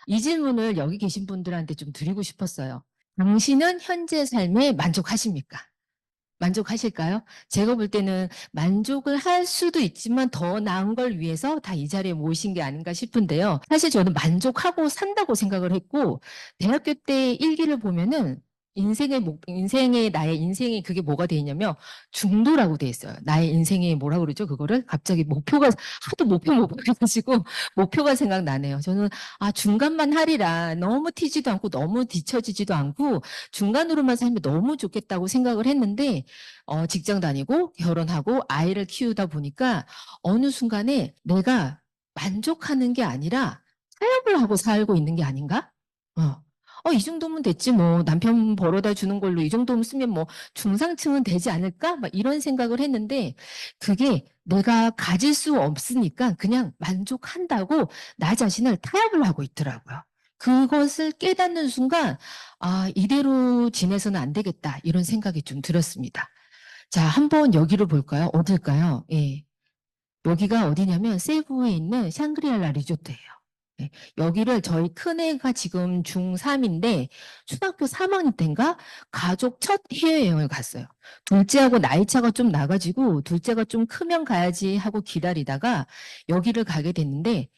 이 질문을 여기 계신 분들한테 좀 드리고 싶었어요. 당신은 현재 삶에 만족하십니까? 만족하실까요? 제가 볼 때는 만족을 할 수도 있지만 더 나은 걸 위해서 다 이 자리에 모신 게 아닌가 싶은데요. 사실 저는 만족하고 산다고 생각을 했고, 대학교 때 일기를 보면은 나의 인생이 그게 뭐가 돼 있냐면 중도라고 돼 있어요. 나의 인생이 뭐라고 그러죠? 그거를 갑자기 목표가 하도 목표 해가지고 목표가 생각나네요. 저는 중간만 하리라 너무 튀지도 않고 너무 뒤처지지도 않고 중간으로만 살면 너무 좋겠다고 생각을 했는데 직장 다니고 결혼하고 아이를 키우다 보니까 어느 순간에 내가 만족하는 게 아니라 타협을 하고 살고 있는 게 아닌가? 이 정도면 됐지 뭐 남편 벌어다 주는 걸로 이 정도면 쓰면 뭐 중상층은 되지 않을까? 막 이런 생각을 했는데 그게 내가 가질 수 없으니까 그냥 만족한다고 나 자신을 타협을 하고 있더라고요. 그것을 깨닫는 순간 이대로 지내서는 안 되겠다 이런 생각이 좀 들었습니다. 자, 한번 여기로 볼까요? 어딜까요? 예. 여기가 어디냐면 세부에 있는 샹그리알라 리조트예요. 예. 여기를 저희 큰애가 지금 중3인데 초등학교 3학년 때인가 가족 첫 해외여행을 갔어요. 둘째하고 나이 차가 좀 나가지고 둘째가 좀 크면 가야지 하고 기다리다가 여기를 가게 됐는데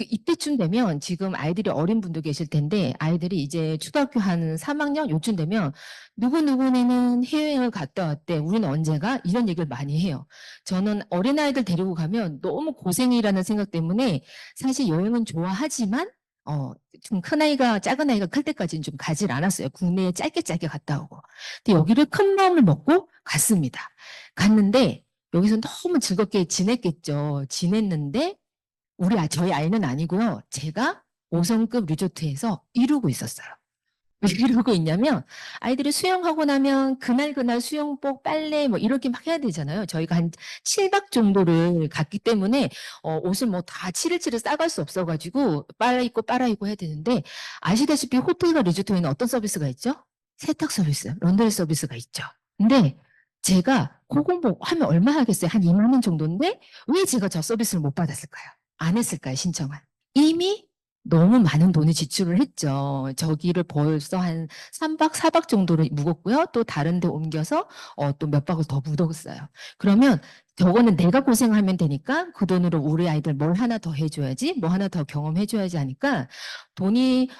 이때쯤 되면 지금 아이들이 어린 분도 계실 텐데 아이들이 이제 초등학교 한 3학년 요쯤 되면 누구누구네는 해외여행을 갔다 왔대. 우리는 언제 가? 이런 얘기를 많이 해요. 저는 어린아이들 데리고 가면 너무 고생이라는 생각 때문에 사실 여행은 좋아하지만 좀 큰아이가 작은 아이가 클 때까지는 좀 가질 않았어요. 국내에 짧게 갔다 오고. 근데 여기를 큰 마음을 먹고 갔습니다. 갔는데 여기서 너무 즐겁게 지냈겠죠. 지냈는데 저희 아이는 아니고요. 제가 5성급 리조트에서 이루고 있었어요. 왜 이러고 있냐면 아이들이 수영하고 나면 그날 수영복, 빨래 뭐 이렇게 막 해야 되잖아요. 저희가 한 7박 정도를 갔기 때문에 옷을 뭐 다 치르치르 싸갈 수 없어가지고 빨아 입고 해야 되는데 아시다시피 호텔과 리조트에는 어떤 서비스가 있죠? 세탁 서비스, 런드리 서비스가 있죠. 근데 제가 그거 뭐 하면 얼마 하겠어요? 한 2만 원 정도인데 왜 제가 저 서비스를 못 받았을까요? 안 했을까요? 신청을. 이미 너무 많은 돈을 지출을 했죠. 저기를 벌써 한 3박 4박 정도를 묵었고요. 또 다른 데 옮겨서 또 몇 박을 더 묵었어요. 그러면 저거는 내가 고생하면 되니까 그 돈으로 우리 아이들 뭘 하나 더 해줘야지, 뭐 하나 더 경험해줘야지 하니까 돈이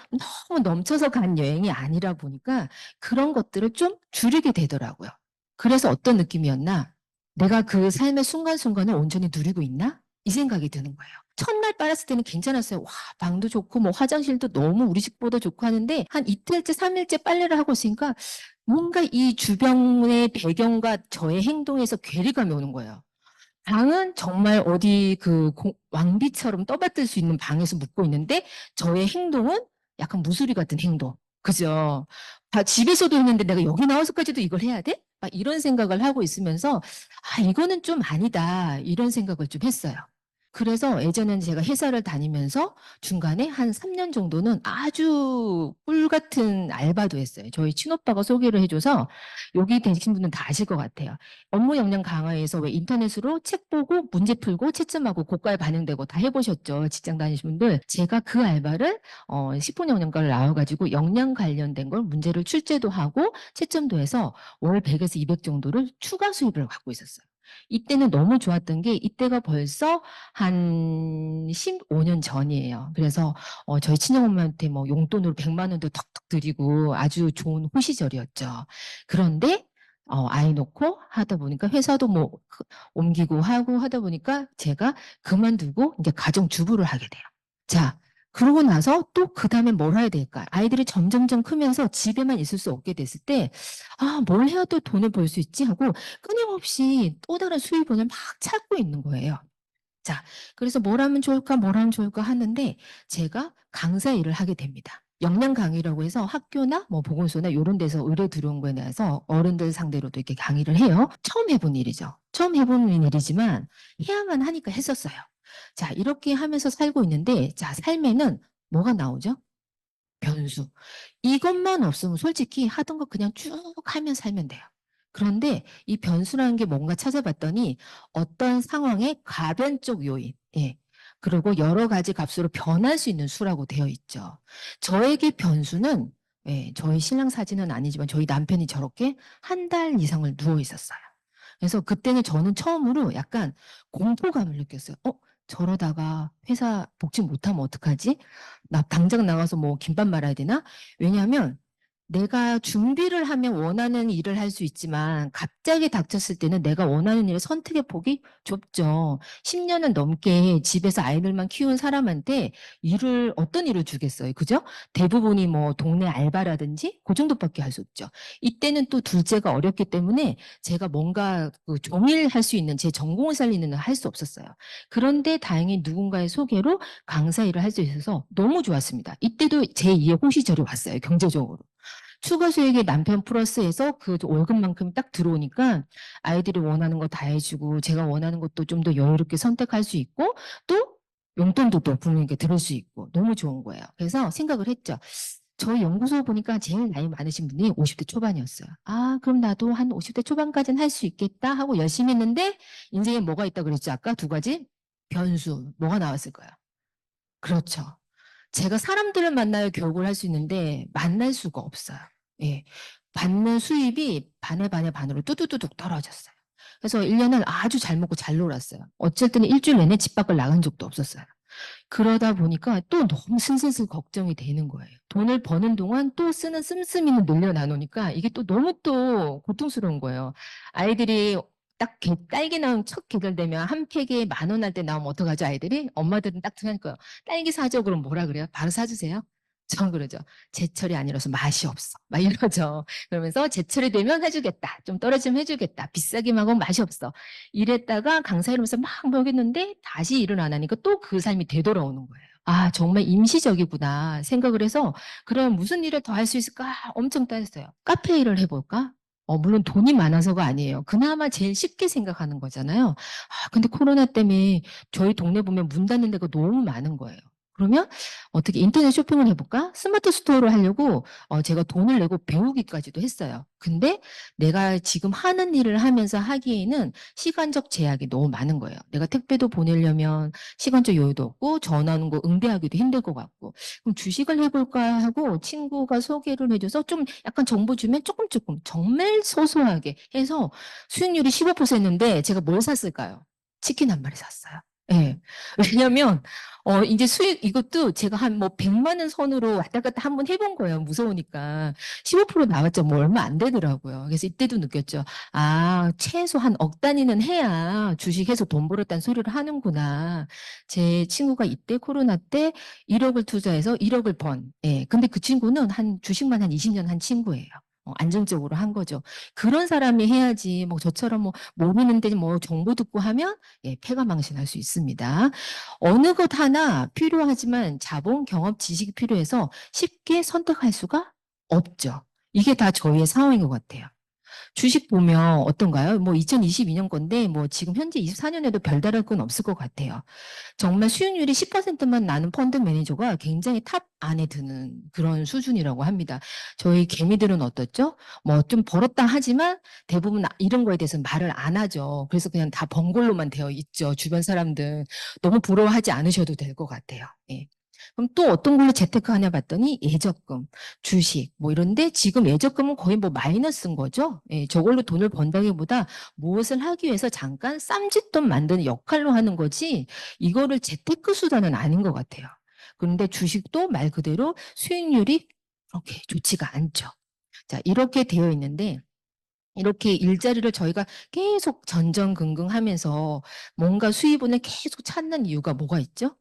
너무 넘쳐서 간 여행이 아니라 보니까 그런 것들을 좀 줄이게 되더라고요. 그래서 어떤 느낌이었나? 내가 그 삶의 순간순간을 온전히 누리고 있나? 이 생각이 드는 거예요. 첫날 빨았을 때는 괜찮았어요. 와, 방도 좋고 뭐 화장실도 너무 우리 집보다 좋고 하는데 한 이틀째, 3일째 빨래를 하고 있으니까 뭔가 이 주변의 배경과 저의 행동에서 괴리감이 오는 거예요. 방은 정말 어디 왕비처럼 떠받들 수 있는 방에서 묵고 있는데 저의 행동은 약간 무수리 같은 행동. 그죠? 집에서도 했는데 내가 여기 나와서까지도 이걸 해야 돼? 막 이런 생각을 하고 있으면서 이거는 좀 아니다. 이런 생각을 좀 했어요. 그래서 예전에는 제가 회사를 다니면서 중간에 한 3년 정도는 아주 꿀 같은 알바도 했어요. 저희 친오빠가 소개를 해줘서 여기 계신 분은 다 아실 것 같아요. 업무 역량 강화에서 왜 인터넷으로 책 보고 문제 풀고 채점하고 고가에 반영되고 다 해보셨죠. 직장 다니신 분들. 제가 그 알바를 10분 역량과를 나와가지고 역량 관련된 걸 문제를 출제도 하고 채점도 해서 월 100에서 200 정도를 추가 수입을 갖고 있었어요. 이때는 너무 좋았던 게 이때가 벌써 한 15년 전이에요. 그래서 저희 친정엄마한테 뭐 용돈으로 100만 원도 턱턱 드리고 아주 좋은 호시절이었죠. 그런데 아이 놓고 하다 보니까 회사도 뭐 옮기고 하고 하다 보니까 제가 그만두고 이제 가정주부를 하게 돼요. 자, 그러고 나서 또 그 다음에 뭘 해야 될까? 아이들이 점점점 크면서 집에만 있을 수 없게 됐을 때, 뭘 해야 또 돈을 벌 수 있지? 하고 끊임없이 또 다른 수입원을 막 찾고 있는 거예요. 자, 그래서 뭘 하면 좋을까 하는데 제가 강사 일을 하게 됩니다. 역량 강의라고 해서 학교나 뭐 보건소나 이런 데서 의뢰 들어온 거에 대해서 어른들 상대로도 이렇게 강의를 해요. 처음 해본 일이죠. 처음 해본 일이지만 해야만 하니까 했었어요. 자, 이렇게 하면서 살고 있는데 자, 삶에는 뭐가 나오죠? 변수. 이것만 없으면 솔직히 하던 거 그냥 쭉 하면 살면 돼요. 그런데 이 변수라는 게 뭔가 찾아봤더니 어떤 상황의 가변적 요인, 예. 그리고 여러 가지 값으로 변할 수 있는 수라고 되어 있죠. 저에게 변수는 저희 신랑 사진은 아니지만 저희 남편이 저렇게 한 달 이상을 누워 있었어요. 그래서 그때는 저는 처음으로 약간 공포감을 느꼈어요. 저러다가 회사 복직 못하면 어떡하지? 나 당장 나가서 뭐 김밥 말아야 되나? 왜냐하면 내가 준비를 하면 원하는 일을 할 수 있지만 갑자기 닥쳤을 때는 내가 원하는 일의 선택의 폭이 좁죠. 10년은 넘게 집에서 아이들만 키운 사람한테 어떤 일을 주겠어요. 그죠? 대부분이 뭐 동네 알바라든지 그 정도밖에 할 수 없죠. 이때는 또 둘째가 어렸기 때문에 제가 뭔가 그 종일 할 수 있는 제 전공을 살리는 할 수 없었어요. 그런데 다행히 누군가의 소개로 강사 일을 할 수 있어서 너무 좋았습니다. 이때도 제2의 호시절이 왔어요. 경제적으로. 추가 수익이 남편 플러스해서 그 월급만큼 딱 들어오니까 아이들이 원하는 거 다 해주고 제가 원하는 것도 좀 더 여유롭게 선택할 수 있고 또 용돈도 또 부모님께 들을 수 있고 너무 좋은 거예요. 그래서 생각을 했죠. 저희 연구소 보니까 제일 나이 많으신 분이 50대 초반이었어요. 아, 그럼 나도 한 50대 초반까지는 할 수 있겠다 하고 열심히 했는데 인생에 뭐가 있다고 그랬죠? 아까 두 가지? 변수. 뭐가 나왔을까요? 그렇죠. 제가 사람들을 만나야 교육을 할 수 있는데 만날 수가 없어요. 예. 받는 수입이 반의 반의 반으로 뚜두두둑 떨어졌어요. 그래서 1년을 아주 잘 먹고 잘 놀았어요. 어쩔 때는 일주일 내내 집 밖을 나간 적도 없었어요. 그러다 보니까 또 너무 슬슬슬 걱정이 되는 거예요. 돈을 버는 동안 또 쓰는 씀씀이는 늘려나누니까 이게 또 너무 또 고통스러운 거예요. 아이들이 딱 딸기 나온 첫 계절 되면 한 팩에 10,000원 할 때 나오면 어떡하죠, 아이들이? 엄마들은 딱 생각할 거예요. 딸기 사줘, 그럼 뭐라 그래요? 바로 사주세요? 전 그러죠. 제철이 아니라서 맛이 없어. 막 이러죠. 그러면서 제철이 되면 해주겠다. 좀 떨어지면 해주겠다. 비싸기만 하고 맛이 없어. 이랬다가 강사 이러면서 막 먹였는데 다시 일을 안 하니까 또 그 삶이 되돌아오는 거예요. 아, 정말 임시적이구나 생각을 해서 그럼 무슨 일을 더 할 수 있을까 엄청 따졌어요. 카페 일을 해볼까? 물론 돈이 많아서가 아니에요. 그나마 제일 쉽게 생각하는 거잖아요. 아, 근데 코로나 때문에 저희 동네 보면 문 닫는 데가 너무 많은 거예요. 그러면 어떻게 인터넷 쇼핑을 해볼까? 스마트 스토어를 하려고 제가 돈을 내고 배우기까지도 했어요. 근데 내가 지금 하는 일을 하면서 하기에는 시간적 제약이 너무 많은 거예요. 내가 택배도 보내려면 시간적 여유도 없고 전화하는 거 응대하기도 힘들 것 같고 그럼 주식을 해볼까 하고 친구가 소개를 해줘서 좀 약간 정보 주면 조금 정말 소소하게 해서 수익률이 15%였는데 제가 뭘 샀을까요? 치킨 한 마리 샀어요. 예. 왜냐면 이제 수익 이것도 제가 한 뭐 100만 원 선으로 왔다 갔다 한번 해본 거예요. 무서우니까. 15% 나왔죠. 뭐 얼마 안 되더라고요. 그래서 이때도 느꼈죠. 아, 최소 한 억 단위는 해야 주식해서 돈 벌었다는 소리를 하는구나. 제 친구가 이때 코로나 때 1억을 투자해서 1억을 번. 예. 근데 그 친구는 주식만 한 20년 한 친구예요. 안정적으로 한 거죠. 그런 사람이 해야지 뭐 저처럼 뭐 모르는데 뭐 정보 듣고 하면 패가 망신할 수 있습니다. 어느 것 하나 필요하지만 자본, 경험, 지식이 필요해서 쉽게 선택할 수가 없죠. 이게 다 저희의 상황인 것 같아요. 주식 보면 어떤가요? 뭐 2022년 건데 뭐 지금 현재 24년에도 별다를 건 없을 것 같아요. 정말 수익률이 10%만 나는 펀드 매니저가 굉장히 탑 안에 드는 그런 수준이라고 합니다. 저희 개미들은 어떻죠? 뭐 좀 벌었다 하지만 대부분 이런 거에 대해서 말을 안 하죠. 그래서 그냥 다 번 걸로만 되어 있죠. 주변 사람들. 너무 부러워하지 않으셔도 될 것 같아요. 예. 그럼 또 어떤 걸로 재테크하냐 봤더니 예적금, 주식 뭐 이런데 지금 예적금은 거의 뭐 마이너스인 거죠. 예, 저걸로 돈을 번다기보다 무엇을 하기 위해서 잠깐 쌈짓돈 만드는 역할로 하는 거지 이거를 재테크 수단은 아닌 것 같아요. 그런데 주식도 말 그대로 수익률이 그렇게 좋지가 않죠. 자, 이렇게 되어 있는데 이렇게 일자리를 저희가 계속 전전긍긍하면서 뭔가 수입원을 계속 찾는 이유가 뭐가 있죠?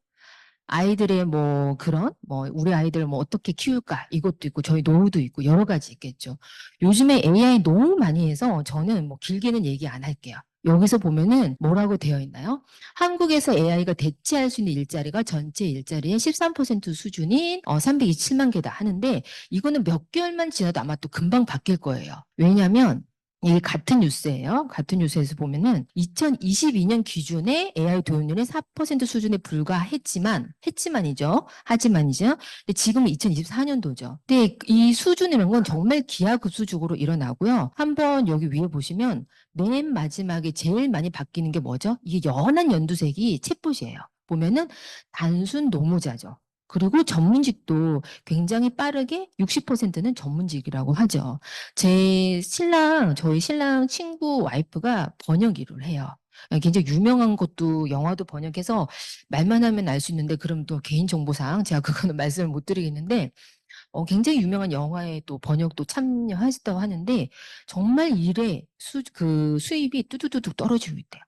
아이들의 뭐 그런 뭐 우리 아이들 뭐 어떻게 키울까 이것도 있고 저희 노후도 있고 여러 가지 있겠죠. 요즘에 AI 너무 많이 해서 저는 뭐 길게는 얘기 안 할게요. 여기서 보면은 뭐라고 되어 있나요? 한국에서 AI가 대체할 수 있는 일자리가 전체 일자리의 13% 수준인 327만 개다 하는데 이거는 몇 개월만 지나도 아마 또 금방 바뀔 거예요. 왜냐하면 이게 같은 뉴스예요. 같은 뉴스에서 보면은 2022년 기준에 AI 도입률은 4% 수준에 하지만이죠. 근데 지금은 2024년도죠. 근데 이 수준이라는 건 정말 기하급수적으로 일어나고요. 한번 여기 위에 보시면 맨 마지막에 제일 많이 바뀌는 게 뭐죠? 이게 연한 연두색이 챗봇이에요. 보면은 단순 노무자죠. 그리고 전문직도 굉장히 빠르게 60%는 전문직이라고 하죠. 저희 신랑 친구 와이프가 번역 일을 해요. 굉장히 유명한 것도 영화도 번역해서 말만 하면 알 수 있는데 그럼 또 개인정보상 제가 그거는 말씀을 못 드리겠는데 굉장히 유명한 영화에 또 번역도 참여하셨다고 하는데 정말 일의 수입이 뚜두두둑 떨어지고 있대요.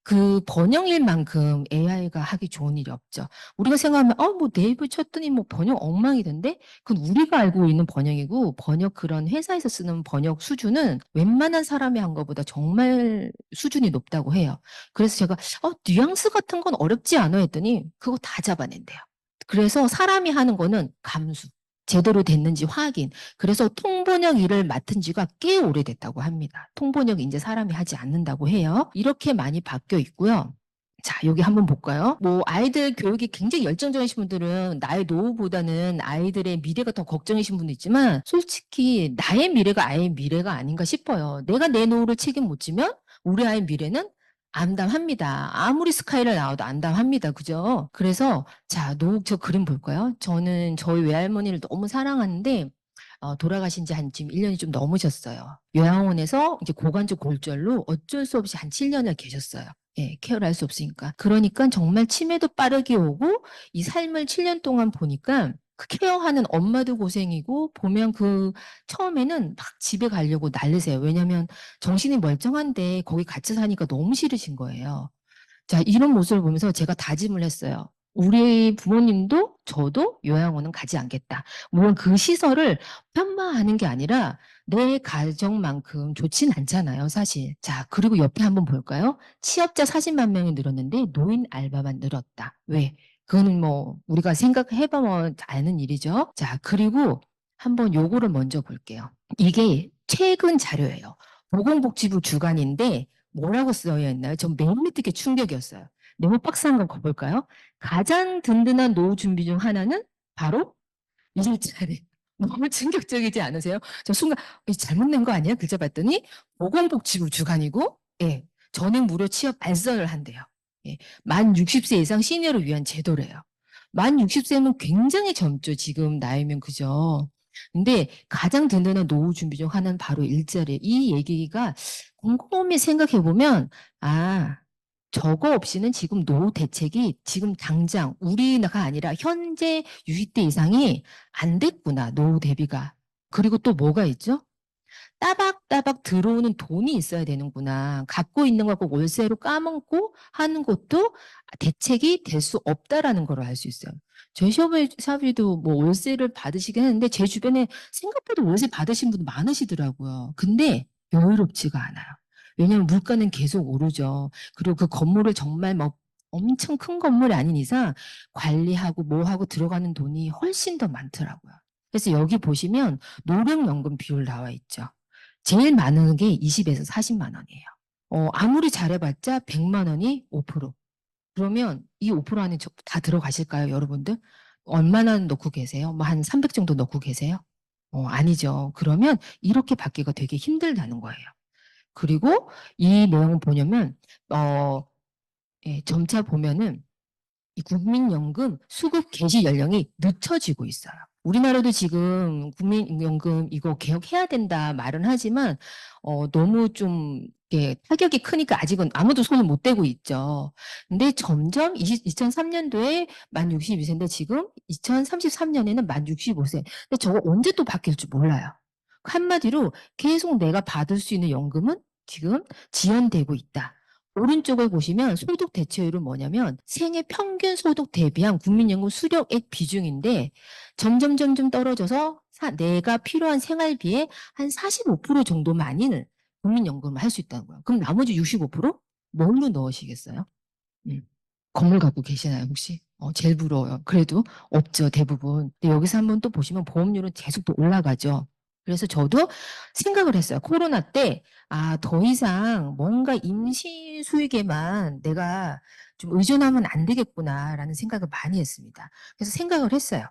그 번역일만큼 AI가 하기 좋은 일이 없죠. 우리가 생각하면 뭐 네이버 쳤더니 뭐 번역 엉망이던데 그건 우리가 알고 있는 번역이고 번역 그런 회사에서 쓰는 번역 수준은 웬만한 사람이 한 것보다 정말 수준이 높다고 해요. 그래서 제가 뉘앙스 같은 건 어렵지 않아 했더니 그거 다 잡아낸대요. 그래서 사람이 하는 거는 감수. 제대로 됐는지 확인. 그래서 통번역 일을 맡은 지가 꽤 오래됐다고 합니다. 통번역 이제 사람이 하지 않는다고 해요. 이렇게 많이 바뀌어 있고요. 자, 여기 한번 볼까요? 뭐 아이들 교육이 굉장히 열정적이신 분들은 나의 노후보다는 아이들의 미래가 더 걱정이신 분도 있지만 솔직히 나의 미래가 아이의 미래가 아닌가 싶어요. 내가 내 노후를 책임 못 지면 우리 아이의 미래는 암담합니다. 아무리 스카이를 나와도 암담합니다. 그죠? 그래서 자, 노후 저 그림 볼까요? 저는 저희 외할머니를 너무 사랑하는데 돌아가신 지 한 지금 1년이 좀 넘으셨어요. 요양원에서 이제 고관절 골절로 어쩔 수 없이 한 7년을 계셨어요. 예, 케어를 할 수 없으니까. 그러니까 정말 치매도 빠르게 오고 이 삶을 7년 동안 보니까 그 케어하는 엄마도 고생이고 보면 처음에는 막 집에 가려고 난리세요. 왜냐면 정신이 멀쩡한데 거기 같이 사니까 너무 싫으신 거예요. 자, 이런 모습을 보면서 제가 다짐을 했어요. 우리 부모님도 저도 요양원은 가지 않겠다. 물론 그 시설을 폄하하는 게 아니라 내 가정만큼 좋진 않잖아요, 사실. 자, 그리고 옆에 한번 볼까요? 취업자 40만 명이 늘었는데 노인 알바만 늘었다. 왜? 그거는 뭐 우리가 생각해보면 아는 일이죠. 자, 그리고 한번 요거를 먼저 볼게요. 이게 최근 자료예요. 보건복지부 주간인데 뭐라고 쓰여 있나요? 전 맨 밑에 게 충격이었어요. 네모 박스 한번 가볼까요? 가장 든든한 노후 준비 중 하나는 바로 일자리. 너무 충격적이지 않으세요? 저 순간 잘못 낸 거 아니야? 글자 봤더니 보건복지부 주간이고 예, 전액 무료 취업 발서를 한대요. 예, 만 60세 이상 시니어를 위한 제도래요. 만 60세면 굉장히 젊죠. 지금 나이면 그죠? 근데 가장 든든한 노후 준비 중 하나는 바로 일자리. 이 얘기가 곰곰이 생각해 보면 저거 없이는 지금 노후 대책이 지금 당장 우리가 아니라 현재 60대 이상이 안 됐구나. 노후 대비가. 그리고 또 뭐가 있죠? 따박따박 들어오는 돈이 있어야 되는구나. 갖고 있는 거 꼭 월세로 까먹고 하는 것도 대책이 될 수 없다라는 걸 알 수 있어요. 저희 시어머니도 뭐 월세를 받으시긴 했는데 제 주변에 생각보다 월세 받으신 분 많으시더라고요. 근데 여유롭지가 않아요. 왜냐하면 물가는 계속 오르죠. 그리고 그 건물을 정말 뭐 엄청 큰 건물이 아닌 이상 관리하고 뭐하고 들어가는 돈이 훨씬 더 많더라고요. 그래서 여기 보시면 노령연금 비율 나와 있죠. 제일 많은 게 20에서 40만 원이에요. 아무리 잘해봤자 100만 원이 5%. 그러면 이 5% 안에 다 들어가실까요, 여러분들? 얼마나 넣고 계세요? 뭐 한 300 정도 넣고 계세요? 아니죠. 그러면 이렇게 받기가 되게 힘들다는 거예요. 그리고 이 내용을 보려면, 예, 점차 보면은 이 국민연금 수급 개시 연령이 늦춰지고 있어요. 우리나라도 지금 국민연금 이거 개혁해야 된다 말은 하지만 너무 좀 타격이 크니까 아직은 아무도 손을 못 대고 있죠. 근데 점점 2003년도에 만 62세인데 지금 2033년에는 만 65세. 근데 저거 언제 또 바뀔 줄 몰라요. 한마디로 계속 내가 받을 수 있는 연금은 지금 지연되고 있다. 오른쪽을 보시면 소득 대체율은 뭐냐면 생애 평균 소득 대비한 국민연금 수령액 비중인데 점점 떨어져서 내가 필요한 생활비의 한 45% 정도만이 국민연금을 할 수 있다는 거예요. 그럼 나머지 65% 뭘로 넣으시겠어요? 건물 갖고 계시나요, 혹시? 제일 부러워요. 그래도 없죠, 대부분. 근데 여기서 한번 또 보시면 보험료는 계속 또 올라가죠. 그래서 저도 생각을 했어요. 코로나 때, 더 이상 뭔가 임시 수익에만 내가 좀 의존하면 안 되겠구나라는 생각을 많이 했습니다. 그래서 생각을 했어요.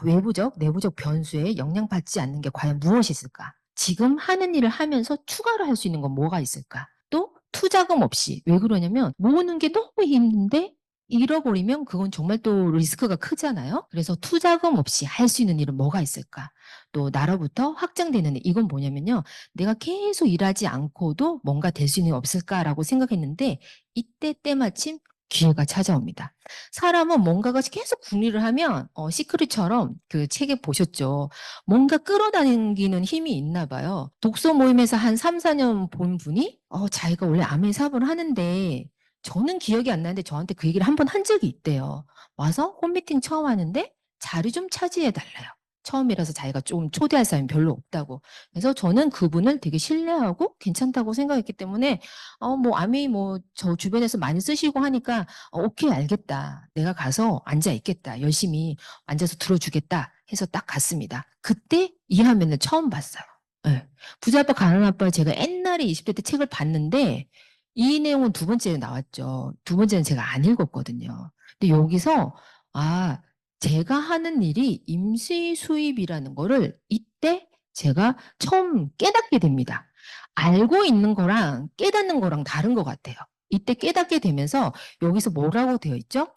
외부적, 내부적 변수에 영향받지 않는 게 과연 무엇이 있을까? 지금 하는 일을 하면서 추가로 할 수 있는 건 뭐가 있을까? 또 투자금 없이. 왜 그러냐면 모으는 게 너무 힘든데 잃어버리면 그건 정말 또 리스크가 크잖아요. 그래서 투자금 없이 할 수 있는 일은 뭐가 있을까? 또 나로부터 확장되는 일, 이건 뭐냐면요. 내가 계속 일하지 않고도 뭔가 될 수 있는 게 없을까라고 생각했는데 이때 때마침 기회가 찾아옵니다. 사람은 뭔가가 계속 궁리를 하면 시크릿처럼 그 책에 보셨죠. 뭔가 끌어당기는 힘이 있나 봐요. 독서 모임에서 한 3, 4년 본 분이 자기가 원래 아메 사업을 하는데 저는 기억이 안 나는데 저한테 그 얘기를 한 번 한 적이 있대요. 와서 홈미팅 처음 하는데 자리 좀 차지해 달래요. 처음이라서 자기가 좀 초대할 사람이 별로 없다고. 그래서 저는 그분을 되게 신뢰하고 괜찮다고 생각했기 때문에 뭐 아미 뭐 저 주변에서 많이 쓰시고 하니까 오케이 알겠다. 내가 가서 앉아 있겠다. 열심히 앉아서 들어주겠다 해서 딱 갔습니다. 그때 이 화면을 처음 봤어요. 네. 부자 아빠 가난한 아빠 제가 옛날에 20대 때 책을 봤는데 이 내용은 두 번째에 나왔죠. 두 번째는 제가 안 읽었거든요. 근데 여기서 아, 제가 하는 일이 임시 수입이라는 거를 이때 제가 처음 깨닫게 됩니다. 알고 있는 거랑 깨닫는 거랑 다른 것 같아요. 이때 깨닫게 되면서 여기서 뭐라고 되어 있죠?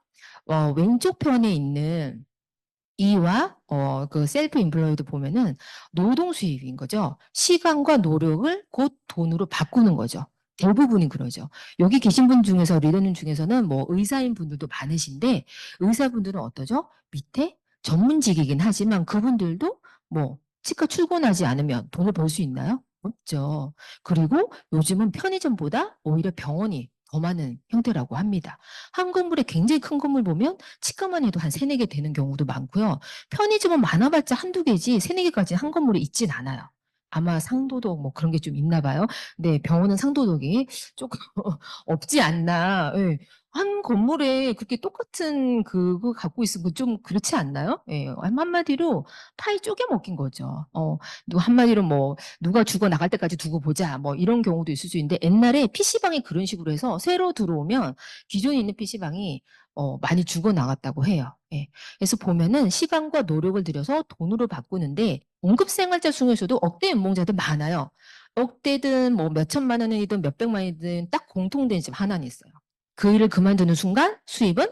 왼쪽 편에 있는 이와 그 셀프 임플로이드 보면은 노동 수입인 거죠. 시간과 노력을 곧 돈으로 바꾸는 거죠. 대부분이 그러죠. 여기 계신 분 중에서 리더님 중에서는 뭐 의사인 분들도 많으신데 의사분들은 어떠죠? 밑에 전문직이긴 하지만 그분들도 뭐 치과 출근하지 않으면 돈을 벌 수 있나요? 없죠. 그리고 요즘은 편의점보다 오히려 병원이 더 많은 형태라고 합니다. 한 건물에 굉장히 큰 건물 보면 치과만 해도 한 3, 4개 되는 경우도 많고요. 편의점은 많아봤자 한두 개지 3, 4개까지 한 건물에 있진 않아요. 아마 상도덕 뭐 그런 게 좀 있나 봐요. 네, 병원은 상도덕이 조금 없지 않나. 예. 한 건물에 그렇게 똑같은 그거 갖고 있으면 좀 그렇지 않나요? 예, 한마디로 파이 쪼개 먹긴 거죠. 한마디로 뭐 누가 죽어 나갈 때까지 두고 보자 뭐 이런 경우도 있을 수 있는데 옛날에 PC방이 그런 식으로 해서 새로 들어오면 기존에 있는 PC방이 많이 죽어 나갔다고 해요. 예. 그래서 보면은 시간과 노력을 들여서 돈으로 바꾸는데 공급생활자 중에서도 억대 연봉자들 많아요. 억대든 뭐 몇천만 원이든 몇백만 원이든 딱 공통된 집 하나는 있어요. 그 일을 그만두는 순간 수입은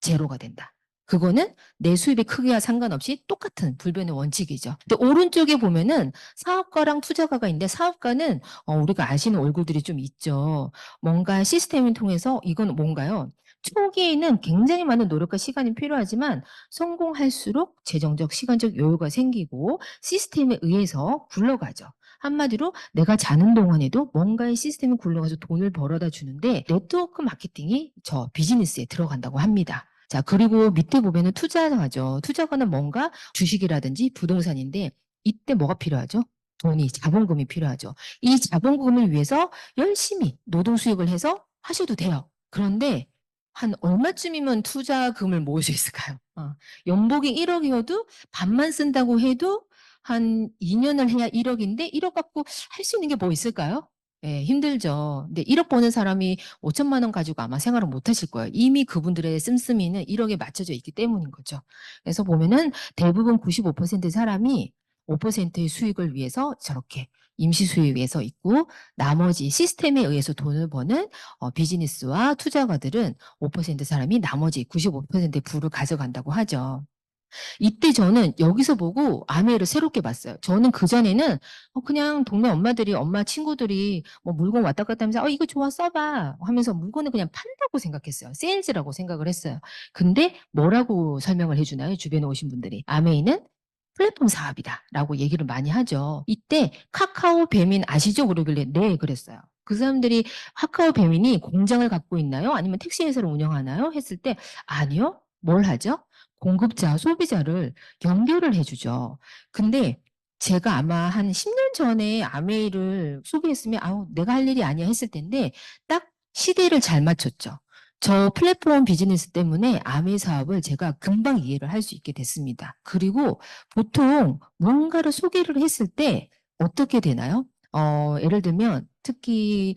제로가 된다. 그거는 내 수입의 크기와 상관없이 똑같은 불변의 원칙이죠. 근데 오른쪽에 보면은 사업가랑 투자가가 있는데 사업가는 우리가 아시는 얼굴들이 좀 있죠. 뭔가 시스템을 통해서 이건 뭔가요? 초기에는 굉장히 많은 노력과 시간이 필요하지만 성공할수록 재정적, 시간적 여유가 생기고 시스템에 의해서 굴러가죠. 한마디로 내가 자는 동안에도 뭔가의 시스템이 굴러가서 돈을 벌어다 주는데 네트워크 마케팅이 저 비즈니스에 들어간다고 합니다. 자, 그리고 밑에 보면은 투자가죠. 투자가는 뭔가 주식이라든지 부동산인데 이때 뭐가 필요하죠? 돈이, 자본금이 필요하죠. 이 자본금을 위해서 열심히 노동 수익을 해서 하셔도 돼요. 그런데 한 얼마쯤이면 투자금을 모을 수 있을까요? 연봉이 1억이어도 반만 쓴다고 해도 한 2년을 해야 1억인데 1억 갖고 할 수 있는 게 뭐 있을까요? 예, 힘들죠. 근데 1억 버는 사람이 5천만 원 가지고 아마 생활을 못 하실 거예요. 이미 그분들의 씀씀이는 1억에 맞춰져 있기 때문인 거죠. 그래서 보면은 대부분 95% 사람이 5%의 수익을 위해서 저렇게 임시 수익 위해서 있고 나머지 시스템에 의해서 돈을 버는 비즈니스와 투자가들은 5% 사람이 나머지 95%의 부를 가져간다고 하죠. 이때 저는 여기서 보고 아메를 새롭게 봤어요. 저는 그전에는 그냥 동네 엄마들이, 엄마 친구들이 뭐 물건 왔다 갔다 하면서 이거 좋아 써봐 하면서 물건을 그냥 판다고 생각했어요. 세일즈라고 생각을 했어요. 근데 뭐라고 설명을 해주나요? 주변에 오신 분들이. 아메이는 플랫폼 사업이다 라고 얘기를 많이 하죠. 이때 카카오 배민 아시죠? 그러길래 네 그랬어요. 그 사람들이 카카오 배민이 공장을 갖고 있나요? 아니면 택시 회사를 운영하나요? 했을 때 아니요. 뭘 하죠? 공급자, 소비자를 연결을 해주죠. 근데 제가 아마 한 10년 전에 아메이를 소비했으면 아우 내가 할 일이 아니야 했을 텐데 딱 시대를 잘 맞췄죠. 저 플랫폼 비즈니스 때문에 아메이 사업을 제가 금방 이해를 할 수 있게 됐습니다. 그리고 보통 뭔가를 소개를 했을 때 어떻게 되나요? 예를 들면 특히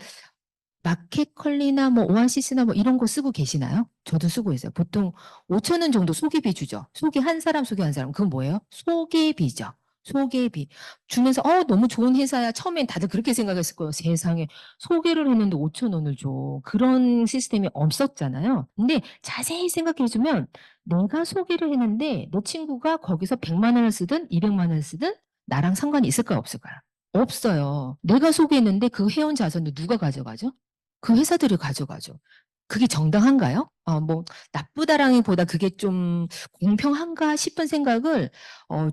마켓컬리나 뭐 오아시스나 뭐 이런 거 쓰고 계시나요? 저도 쓰고 있어요. 보통 5천 원 정도 소개비 주죠. 소개 한 사람. 그건 뭐예요? 소개비죠. 소개비. 주면서, 너무 좋은 회사야. 처음엔 다들 그렇게 생각했을 거예요. 세상에. 소개를 했는데 5천 원을 줘. 그런 시스템이 없었잖아요. 근데 자세히 생각해주면 내가 소개를 했는데 내 친구가 거기서 100만 원을 쓰든 200만 원을 쓰든 나랑 상관이 있을까요? 없을까요? 없어요. 내가 소개했는데 그 회원 자산도 누가 가져가죠? 그 회사들이 가져가죠. 그게 정당한가요? 뭐 나쁘다라기보다 그게 좀 공평한가 싶은 생각을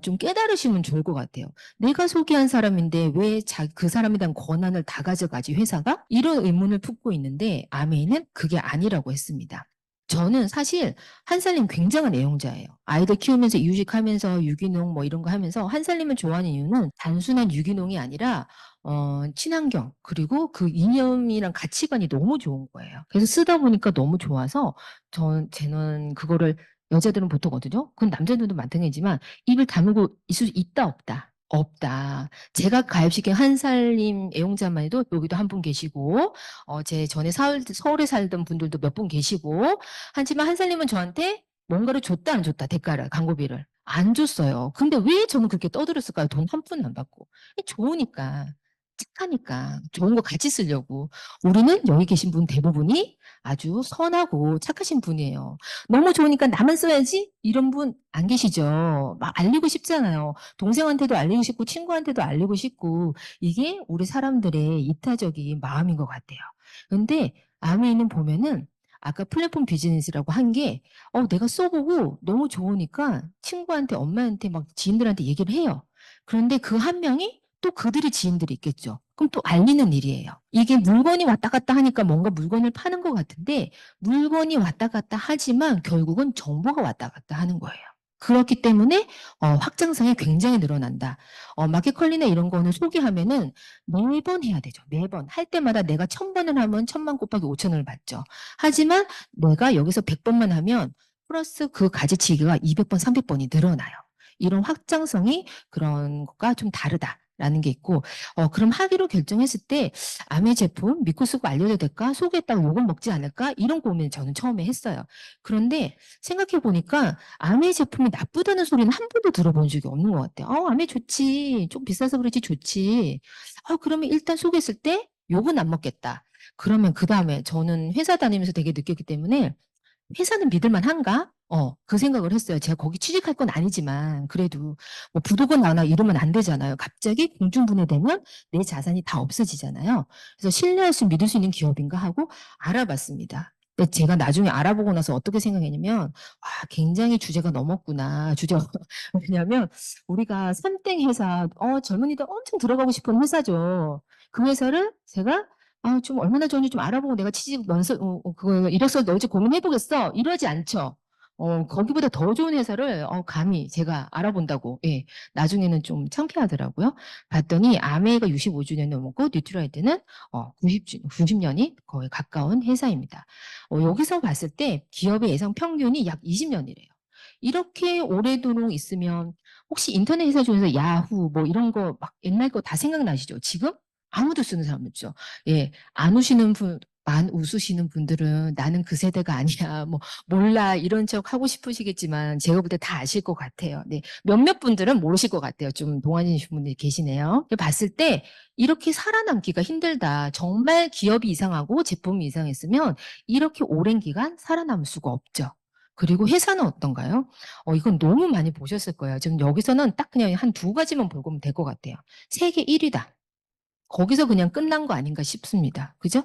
좀 깨달으시면 좋을 것 같아요. 내가 소개한 사람인데 왜 그 사람에 대한 권한을 다 가져가지 회사가? 이런 의문을 품고 있는데 아메이는 그게 아니라고 했습니다. 저는 사실 한살림 굉장한 애용자예요. 아이들 키우면서 이유식하면서 유기농 뭐 이런 거 하면서 한살림을 좋아하는 이유는 단순한 유기농이 아니라 친환경 그리고 그 이념이랑 가치관이 너무 좋은 거예요. 그래서 쓰다 보니까 너무 좋아서 쟤는 그거를 여자들은 보통거든요. 그건 남자들도 마찬가지지만 입을 다물고 있을 수 있다 없다. 없다. 제가 가입시킨 한살림 애용자만 해도 여기도 한 분 계시고 제 전에 서울에 살던 분들도 몇 분 계시고 하지만 한살림은 저한테 뭔가를 줬다 안 줬다 대가를 광고비를 안 줬어요. 근데 왜 저는 그렇게 떠들었을까요? 돈 한 푼 안 받고. 좋으니까. 착하니까 좋은 거 같이 쓰려고. 우리는 여기 계신 분 대부분이 아주 선하고 착하신 분이에요. 너무 좋으니까 나만 써야지? 이런 분 안 계시죠? 막 알리고 싶잖아요. 동생한테도 알리고 싶고 친구한테도 알리고 싶고 이게 우리 사람들의 이타적인 마음인 것 같아요. 근데 아메이는 보면은 아까 플랫폼 비즈니스라고 한 게 내가 써보고 너무 좋으니까 친구한테 엄마한테 막 지인들한테 얘기를 해요. 그런데 그 한 명이 또 그들의 지인들이 있겠죠. 그럼 또 알리는 일이에요. 이게 물건이 왔다 갔다 하니까 뭔가 물건을 파는 것 같은데 물건이 왔다 갔다 하지만 결국은 정보가 왔다 갔다 하는 거예요. 그렇기 때문에 확장성이 굉장히 늘어난다. 마켓컬리나 이런 거는 소개하면은 매번 해야 되죠. 매번. 할 때마다 내가 1000번을 하면 1000만 곱하기 5,000원을 받죠. 하지만 내가 여기서 100번만 하면 플러스 그 가지치기가 200번, 300번이 늘어나요. 이런 확장성이 그런 것과 좀 다르다라는 게 있고 그럼 하기로 결정했을 때 아메 제품 믿고 쓰고 알려도 될까? 소개했다고 욕은 먹지 않을까? 이런 고민을 저는 처음에 했어요. 그런데 생각해 보니까 아메 제품이 나쁘다는 소리는 한 번도 들어본 적이 없는 것 같아요. 아메 좋지. 좀 비싸서 그렇지 좋지. 그러면 일단 소개했을 때 욕은 안 먹겠다. 그러면 그 다음에 저는 회사 다니면서 되게 느꼈기 때문에 회사는 믿을만 한가? 그 생각을 했어요. 제가 거기 취직할 건 아니지만 그래도 뭐 부도가 나나 이러면 안 되잖아요. 갑자기 공중분해되면 내 자산이 다 없어지잖아요. 그래서 신뢰할 수 믿을 수 있는 기업인가 하고 알아봤습니다. 근데 제가 나중에 알아보고 나서 어떻게 생각했냐면 와 굉장히 주제가 넘었구나. 주제가 왜냐하면 우리가 삼땡 회사 젊은이들 엄청 들어가고 싶은 회사죠. 그 회사를 제가 좀 얼마나 좋은지 좀 알아보고 내가 취직 그거 이력서 넣을지 고민해보겠어. 이러지 않죠. 거기보다 더 좋은 회사를 감히 제가 알아본다고. 예. 나중에는 좀 창피하더라고요. 봤더니 아메이가 65주년 넘었고 뉴트라이트는 90년이 거의 가까운 회사입니다. 여기서 봤을 때 기업의 예상 평균이 약 20년이래요. 이렇게 오래도록 있으면 혹시 인터넷 회사 중에서 야후 뭐 이런 거 막 옛날 거 다 생각나시죠? 지금? 아무도 쓰는 사람 없죠. 예, 안 웃으시는 분들은 나는 그 세대가 아니야. 뭐, 몰라. 이런 척 하고 싶으시겠지만, 제가 볼 때 다 아실 것 같아요. 네. 몇몇 분들은 모르실 것 같아요. 좀 동안이신 분들이 계시네요. 봤을 때, 이렇게 살아남기가 힘들다. 정말 기업이 이상하고 제품이 이상했으면, 이렇게 오랜 기간 살아남을 수가 없죠. 그리고 회사는 어떤가요? 이건 너무 많이 보셨을 거예요. 지금 여기서는 딱 그냥 한 두 가지만 보면 될 것 같아요. 세계 1위다. 거기서 그냥 끝난 거 아닌가 싶습니다. 그죠?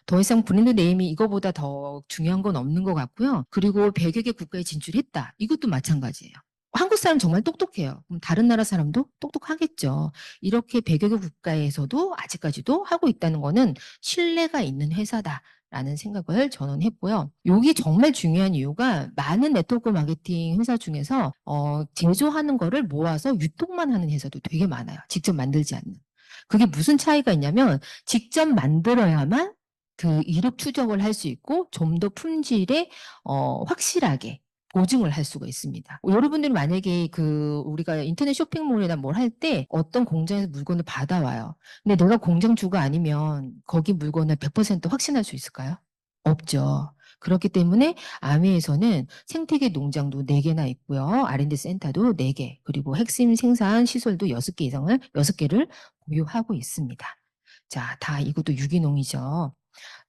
더 이상 브랜드 네임이 이거보다 더 중요한 건 없는 것 같고요. 그리고 100여 개 국가에 진출했다. 이것도 마찬가지예요. 한국 사람 정말 똑똑해요. 그럼 다른 나라 사람도 똑똑하겠죠. 이렇게 100여 개 국가에서도 아직까지도 하고 있다는 거는 신뢰가 있는 회사다. 라는 생각을 저는 했고요. 여기 정말 중요한 이유가 많은 네트워크 마케팅 회사 중에서 제조하는 거를 모아서 유통만 하는 회사도 되게 많아요. 직접 만들지 않는. 그게 무슨 차이가 있냐면 직접 만들어야만 그 이력 추적을 할 수 있고 좀 더 품질에 확실하게 보증을 할 수가 있습니다. 여러분들이 만약에 우리가 인터넷 쇼핑몰이나 뭘 할 때 어떤 공장에서 물건을 받아와요. 근데 내가 공장주가 아니면 거기 물건을 100% 확신할 수 있을까요? 없죠. 그렇기 때문에 아메에서는 생태계 농장도 4개나 있고요. R&D 센터도 4개, 그리고 핵심 생산 시설도 6개를 보유하고 있습니다. 자, 다 이것도 유기농이죠.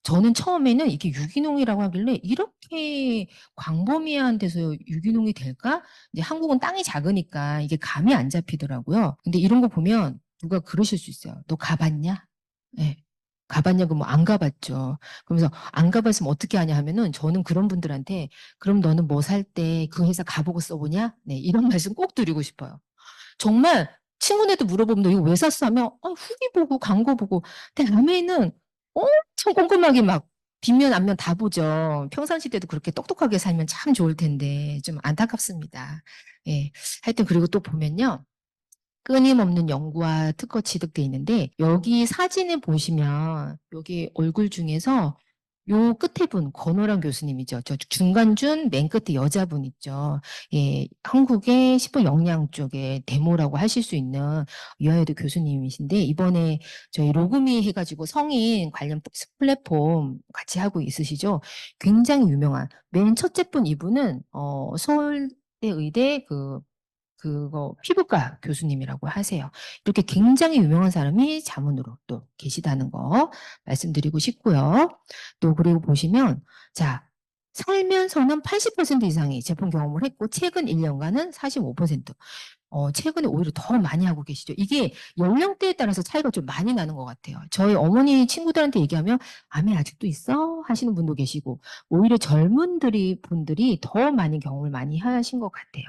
저는 처음에는 이게 유기농이라고 하길래 이렇게 광범위한 데서 유기농이 될까? 이제 한국은 땅이 작으니까 이게 감이 안 잡히더라고요. 근데 이런 거 보면 누가 그러실 수 있어요. 너 가봤냐? 네. 가봤냐고 뭐 안 가봤죠. 그러면서 안 가봤으면 어떻게 하냐 하면은 저는 그런 분들한테 그럼 너는 뭐 살 때 그 회사 가보고 써보냐? 네, 이런 말씀 꼭 드리고 싶어요. 정말 친구네도 물어보면 너 이거 왜 샀어? 하면 후기 보고 광고 보고. 근데 아메이는 엄청 꼼꼼하게 막 뒷면 앞면 다 보죠. 평상시 때도 그렇게 똑똑하게 살면 참 좋을 텐데 좀 안타깝습니다. 예. 하여튼 그리고 또 보면요. 끊임없는 연구와 특허 취득돼 있는데 여기 사진을 보시면 여기 얼굴 중에서 요 끝에 분 권호랑 교수님이죠. 저 중간준 맨 끝에 여자분 있죠. 예, 한국의 식품영양 쪽에 데모라고 하실 수 있는 유아여대 교수님이신데 이번에 저희 로그미 해가지고 성인 관련 플랫폼 같이 하고 있으시죠. 굉장히 유명한 맨 첫째 분 이분은 서울대 의대 그거 피부과 교수님이라고 하세요. 이렇게 굉장히 유명한 사람이 자문으로 또 계시다는 거 말씀드리고 싶고요. 또 그리고 보시면 자 살면서는 80% 이상의 제품 경험을 했고 최근 1년간은 45%. 최근에 오히려 더 많이 하고 계시죠. 이게 연령대에 따라서 차이가 좀 많이 나는 것 같아요. 저희 어머니 친구들한테 얘기하면 아메 아직도 있어? 하시는 분도 계시고 오히려 젊은 분들이 더 많이 경험을 많이 하신 것 같아요.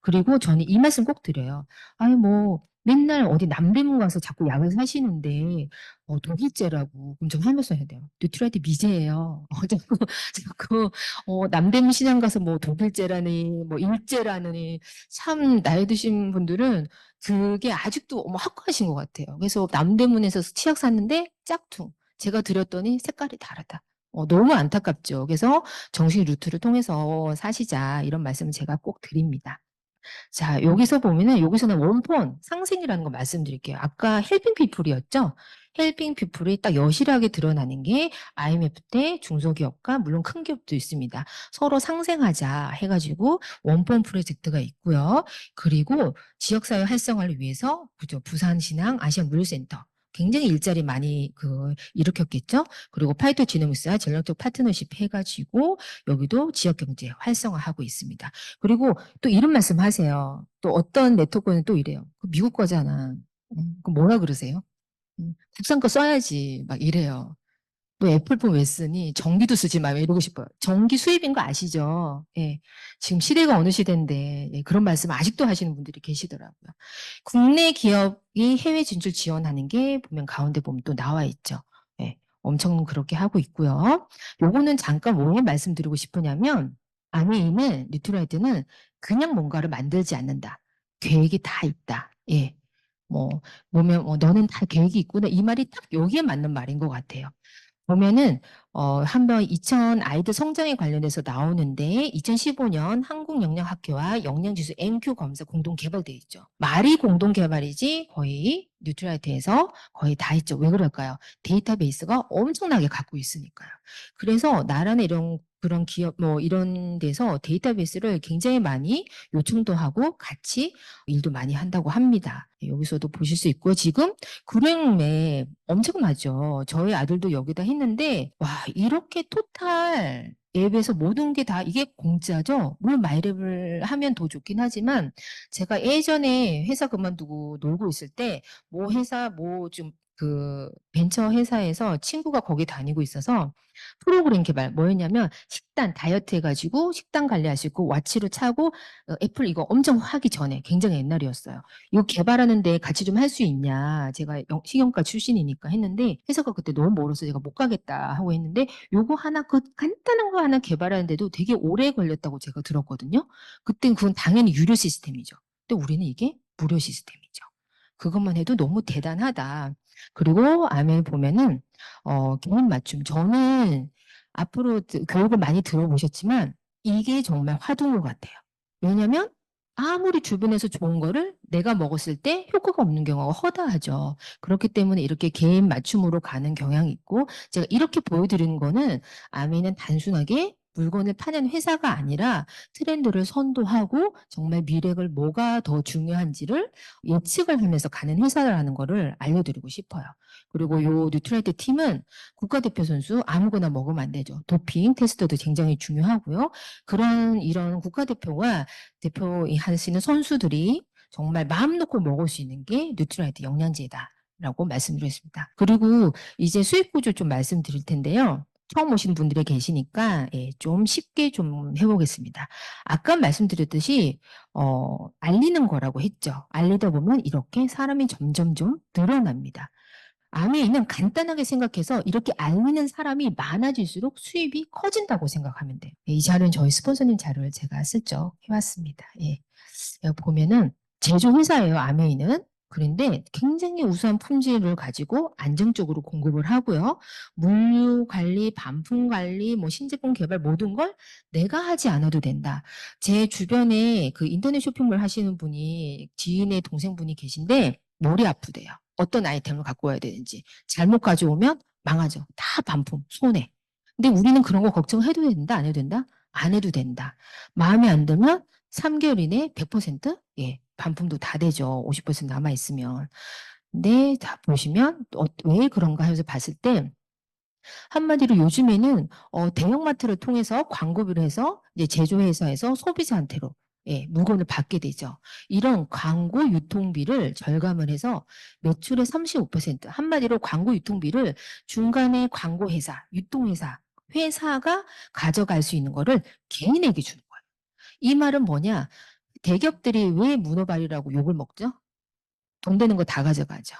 그리고 저는 이 말씀 꼭 드려요. 아니 뭐 맨날 어디 남대문 가서 자꾸 약을 사시는데 독일제라고 그럼 좀 하면서 해야 돼요. 뉴트라이트 미제예요. 자꾸 남대문 시장 가서 뭐 독일제라니 뭐 일제라니 참 나이 드신 분들은 그게 아직도 확고하신 것 같아요. 그래서 남대문에서 치약 샀는데 짝퉁. 제가 드렸더니 색깔이 다르다. 너무 안타깝죠. 그래서 정식 루트를 통해서 사시자 이런 말씀을 제가 꼭 드립니다. 자, 여기서 보면은 여기서는 원폰 상생이라는 거 말씀드릴게요. 아까 헬핑 피플이었죠? 헬핑 피플이 딱 여실하게 드러나는 게 IMF 때 중소기업과 물론 큰 기업도 있습니다. 서로 상생하자 해가지고 원폰 프로젝트가 있고요. 그리고 지역사회 활성화를 위해서 그죠 부산신항 아시아물류센터 굉장히 일자리 많이 일으켰겠죠. 그리고 파이토지노믹스와 전략적 파트너십 해가지고 여기도 지역경제 활성화하고 있습니다. 그리고 또 이런 말씀 하세요. 또 어떤 네트워크는 또 이래요. 미국 거잖아. 그 뭐라 그러세요? 국산 거 써야지. 막 이래요. 또 애플폰 왜 쓰니? 전기도 쓰지 마. 이러고 싶어요. 전기 수입인 거 아시죠? 예. 지금 시대가 어느 시대인데 예, 그런 말씀 아직도 하시는 분들이 계시더라고요. 국내 기업이 해외 진출 지원하는 게 보면 가운데 보면 또 나와 있죠. 예. 엄청 그렇게 하고 있고요. 요거는 잠깐 왜 말씀드리고 싶으냐면 아메이는 뉴트라이트는 그냥 뭔가를 만들지 않는다. 계획이 다 있다. 예. 뭐 보면 너는 다 계획이 있구나. 이 말이 딱 여기에 맞는 말인 것 같아요. 보면은 한번 2000 아이들 성장에 관련해서 나오는데 2015년 한국영양학회와 영양지수 MQ 검사 공동 개발돼 있죠. 말이 공동 개발이지 거의 뉴트라이트에서 거의 다 있죠. 왜 그럴까요? 데이터베이스가 엄청나게 갖고 있으니까요. 그래서 나라나 이런 그런 기업 뭐 이런 데서 데이터베이스를 굉장히 많이 요청도 하고 같이 일도 많이 한다고 합니다. 여기서도 보실 수 있고 지금 구랭맵 엄청나죠. 저희 아들도 여기다 했는데 와 이렇게 토탈 앱에서 모든 게 다 이게 공짜죠. 물론 마이랩을 하면 더 좋긴 하지만 제가 예전에 회사 그만두고 놀고 있을 때 뭐 회사 뭐 좀 벤처 회사에서 친구가 거기 다니고 있어서 프로그램 개발 뭐였냐면 식단 다이어트 해가지고 식단 관리하시고 와치로 차고 애플 이거 엄청 하기 전에 굉장히 옛날이었어요. 이거 개발하는데 같이 좀 할 수 있냐. 제가 식용과 출신이니까 했는데 회사가 그때 너무 멀어서 제가 못 가겠다 하고 했는데 요거 하나 간단한 거 하나 개발하는데도 되게 오래 걸렸다고 제가 들었거든요. 그땐 그건 당연히 유료 시스템이죠. 근데 우리는 이게 무료 시스템이죠. 그것만 해도 너무 대단하다. 그리고 아멘 보면은 개인 맞춤. 저는 앞으로 교육을 많이 들어보셨지만 이게 정말 화두인 것 같아요. 왜냐면 아무리 주변에서 좋은 거를 내가 먹었을 때 효과가 없는 경우가 허다하죠. 그렇기 때문에 이렇게 개인 맞춤으로 가는 경향이 있고 제가 이렇게 보여드리는 거는 아멘은 단순하게 물건을 파는 회사가 아니라 트렌드를 선도하고 정말 미래를 뭐가 더 중요한지를 예측을 하면서 가는 회사라는 거를 알려드리고 싶어요. 그리고 요 뉴트라이트 팀은 국가대표 선수 아무거나 먹으면 안 되죠. 도핑 테스트도 굉장히 중요하고요. 이런 국가대표와 대표하시는 선수들이 정말 마음 놓고 먹을 수 있는 게 뉴트라이트 영양제다. 라고 말씀드렸습니다. 그리고 이제 수익 구조 좀 말씀드릴 텐데요. 처음 오시는 분들이 계시니까 좀 쉽게 좀 해보겠습니다. 아까 말씀드렸듯이 알리는 거라고 했죠. 알리다 보면 이렇게 사람이 점점 좀 늘어납니다. 아메이는 간단하게 생각해서 이렇게 알리는 사람이 많아질수록 수입이 커진다고 생각하면 돼요. 이 자료는 저희 스폰서님 자료를 제가 슬쩍 해왔습니다. 여기 보면은 제조회사예요, 아메이는. 그런데 굉장히 우수한 품질을 가지고 안정적으로 공급을 하고요. 물류 관리, 반품 관리, 뭐 신제품 개발 모든 걸 내가 하지 않아도 된다. 제 주변에 그 인터넷 쇼핑몰 하시는 분이 지인의 동생분이 계신데 머리 아프대요. 어떤 아이템을 갖고 와야 되는지. 잘못 가져오면 망하죠. 다 반품, 손해. 근데 우리는 그런 거 걱정해도 된다, 안 해도 된다? 안 해도 된다. 마음에 안 들면 3개월 이내 100%? 예, 반품도 다 되죠. 50% 남아있으면. 근데 다 보시면 왜 그런가 해서 봤을 때 한마디로 요즘에는 대형마트를 통해서 광고비를 해서 이제 제조회사에서 소비자한테로 물건을 받게 되죠. 이런 광고 유통비를 절감을 해서 매출의 35%, 한마디로 광고 유통비를 중간에 광고회사, 회사가 가져갈 수 있는 거를 개인에게 주는 거예요. 이 말은 뭐냐? 대기업들이 왜 문어발이라고 욕을 먹죠? 돈 되는 거 다 가져가죠.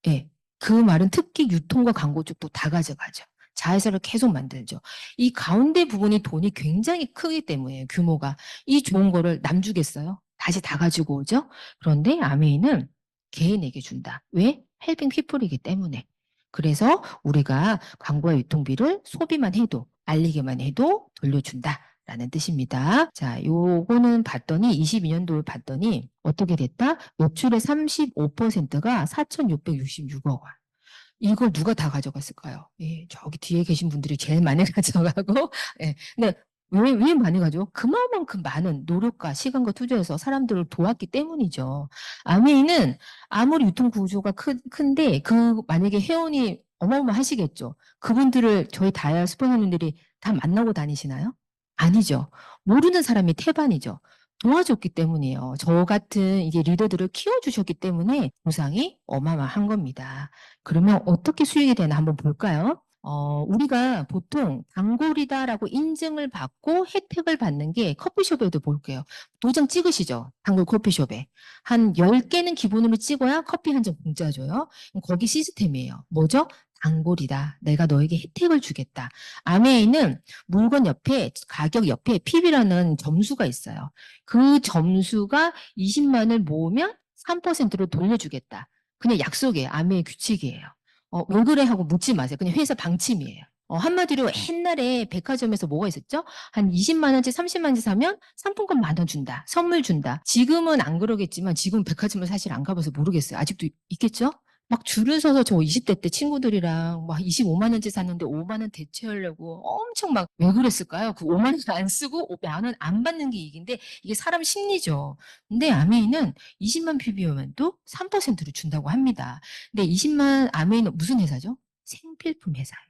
예. 그 말은 특히 유통과 광고 쪽도 다 가져가죠. 자회사를 계속 만들죠. 이 가운데 부분이 돈이 굉장히 크기 때문에 규모가 이 좋은 거를 남 주겠어요? 다시 다 가지고 오죠. 그런데 아메이는 개인에게 준다. 왜? 헬핑 피플이기 때문에. 그래서 우리가 광고와 유통비를 소비만 해도 알리기만 해도 돌려준다. 라는 뜻입니다. 자, 요거는 봤더니 22년도를 봤더니 어떻게 됐다? 매출의 35%가 4,666억 원. 이걸 누가 다 가져갔을까요? 예, 저기 뒤에 계신 분들이 제일 많이 가져가고, 예. 근데 왜 많이 가죠? 그만큼 많은 노력과 시간과 투자해서 사람들을 도왔기 때문이죠. 아메이는 아무리 유통 구조가 큰데, 만약에 회원이 어마어마하시겠죠. 그분들을 저희 다이아 스포너님들이 다 만나고 다니시나요? 아니죠. 모르는 사람이 태반이죠. 도와줬기 때문이에요. 저 같은 이게 리더들을 키워주셨기 때문에 보상이 어마어마한 겁니다. 그러면 어떻게 수익이 되나 한번 볼까요? 우리가 보통 단골이다라고 인증을 받고 혜택을 받는 게 커피숍에도 볼게요. 도장 찍으시죠? 단골 커피숍에. 한 10개는 기본으로 찍어야 커피 한 잔 공짜 줘요. 거기 시스템이에요. 뭐죠? 단골이다. 내가 너에게 혜택을 주겠다. 아메이는 물건 옆에, 가격 옆에 PB라는 점수가 있어요. 그 점수가 20만을 모으면 3%로 돌려주겠다. 그냥 약속이에요. 아메이 규칙이에요. 왜 그래 하고 묻지 마세요. 그냥 회사 방침이에요. 한마디로 옛날에 백화점에서 뭐가 있었죠? 한 20만 원치, 30만 원치 사면 상품권 10,000원 준다. 선물 준다. 지금은 안 그러겠지만 지금 백화점을 사실 안 가봐서 모르겠어요. 아직도 있겠죠? 막 줄을 서서 저 20대 때 친구들이랑 막 25만 원치 샀는데 5만 원 대체하려고 엄청 막 왜 그랬을까요? 그 5만 원 안 쓰고 5만 원 안 받는 게 이익인데 이게 사람 심리죠. 근데 아메이는 20만 PB면 또 3%로 준다고 합니다. 근데 20만 아메이는 무슨 회사죠? 생필품 회사예요.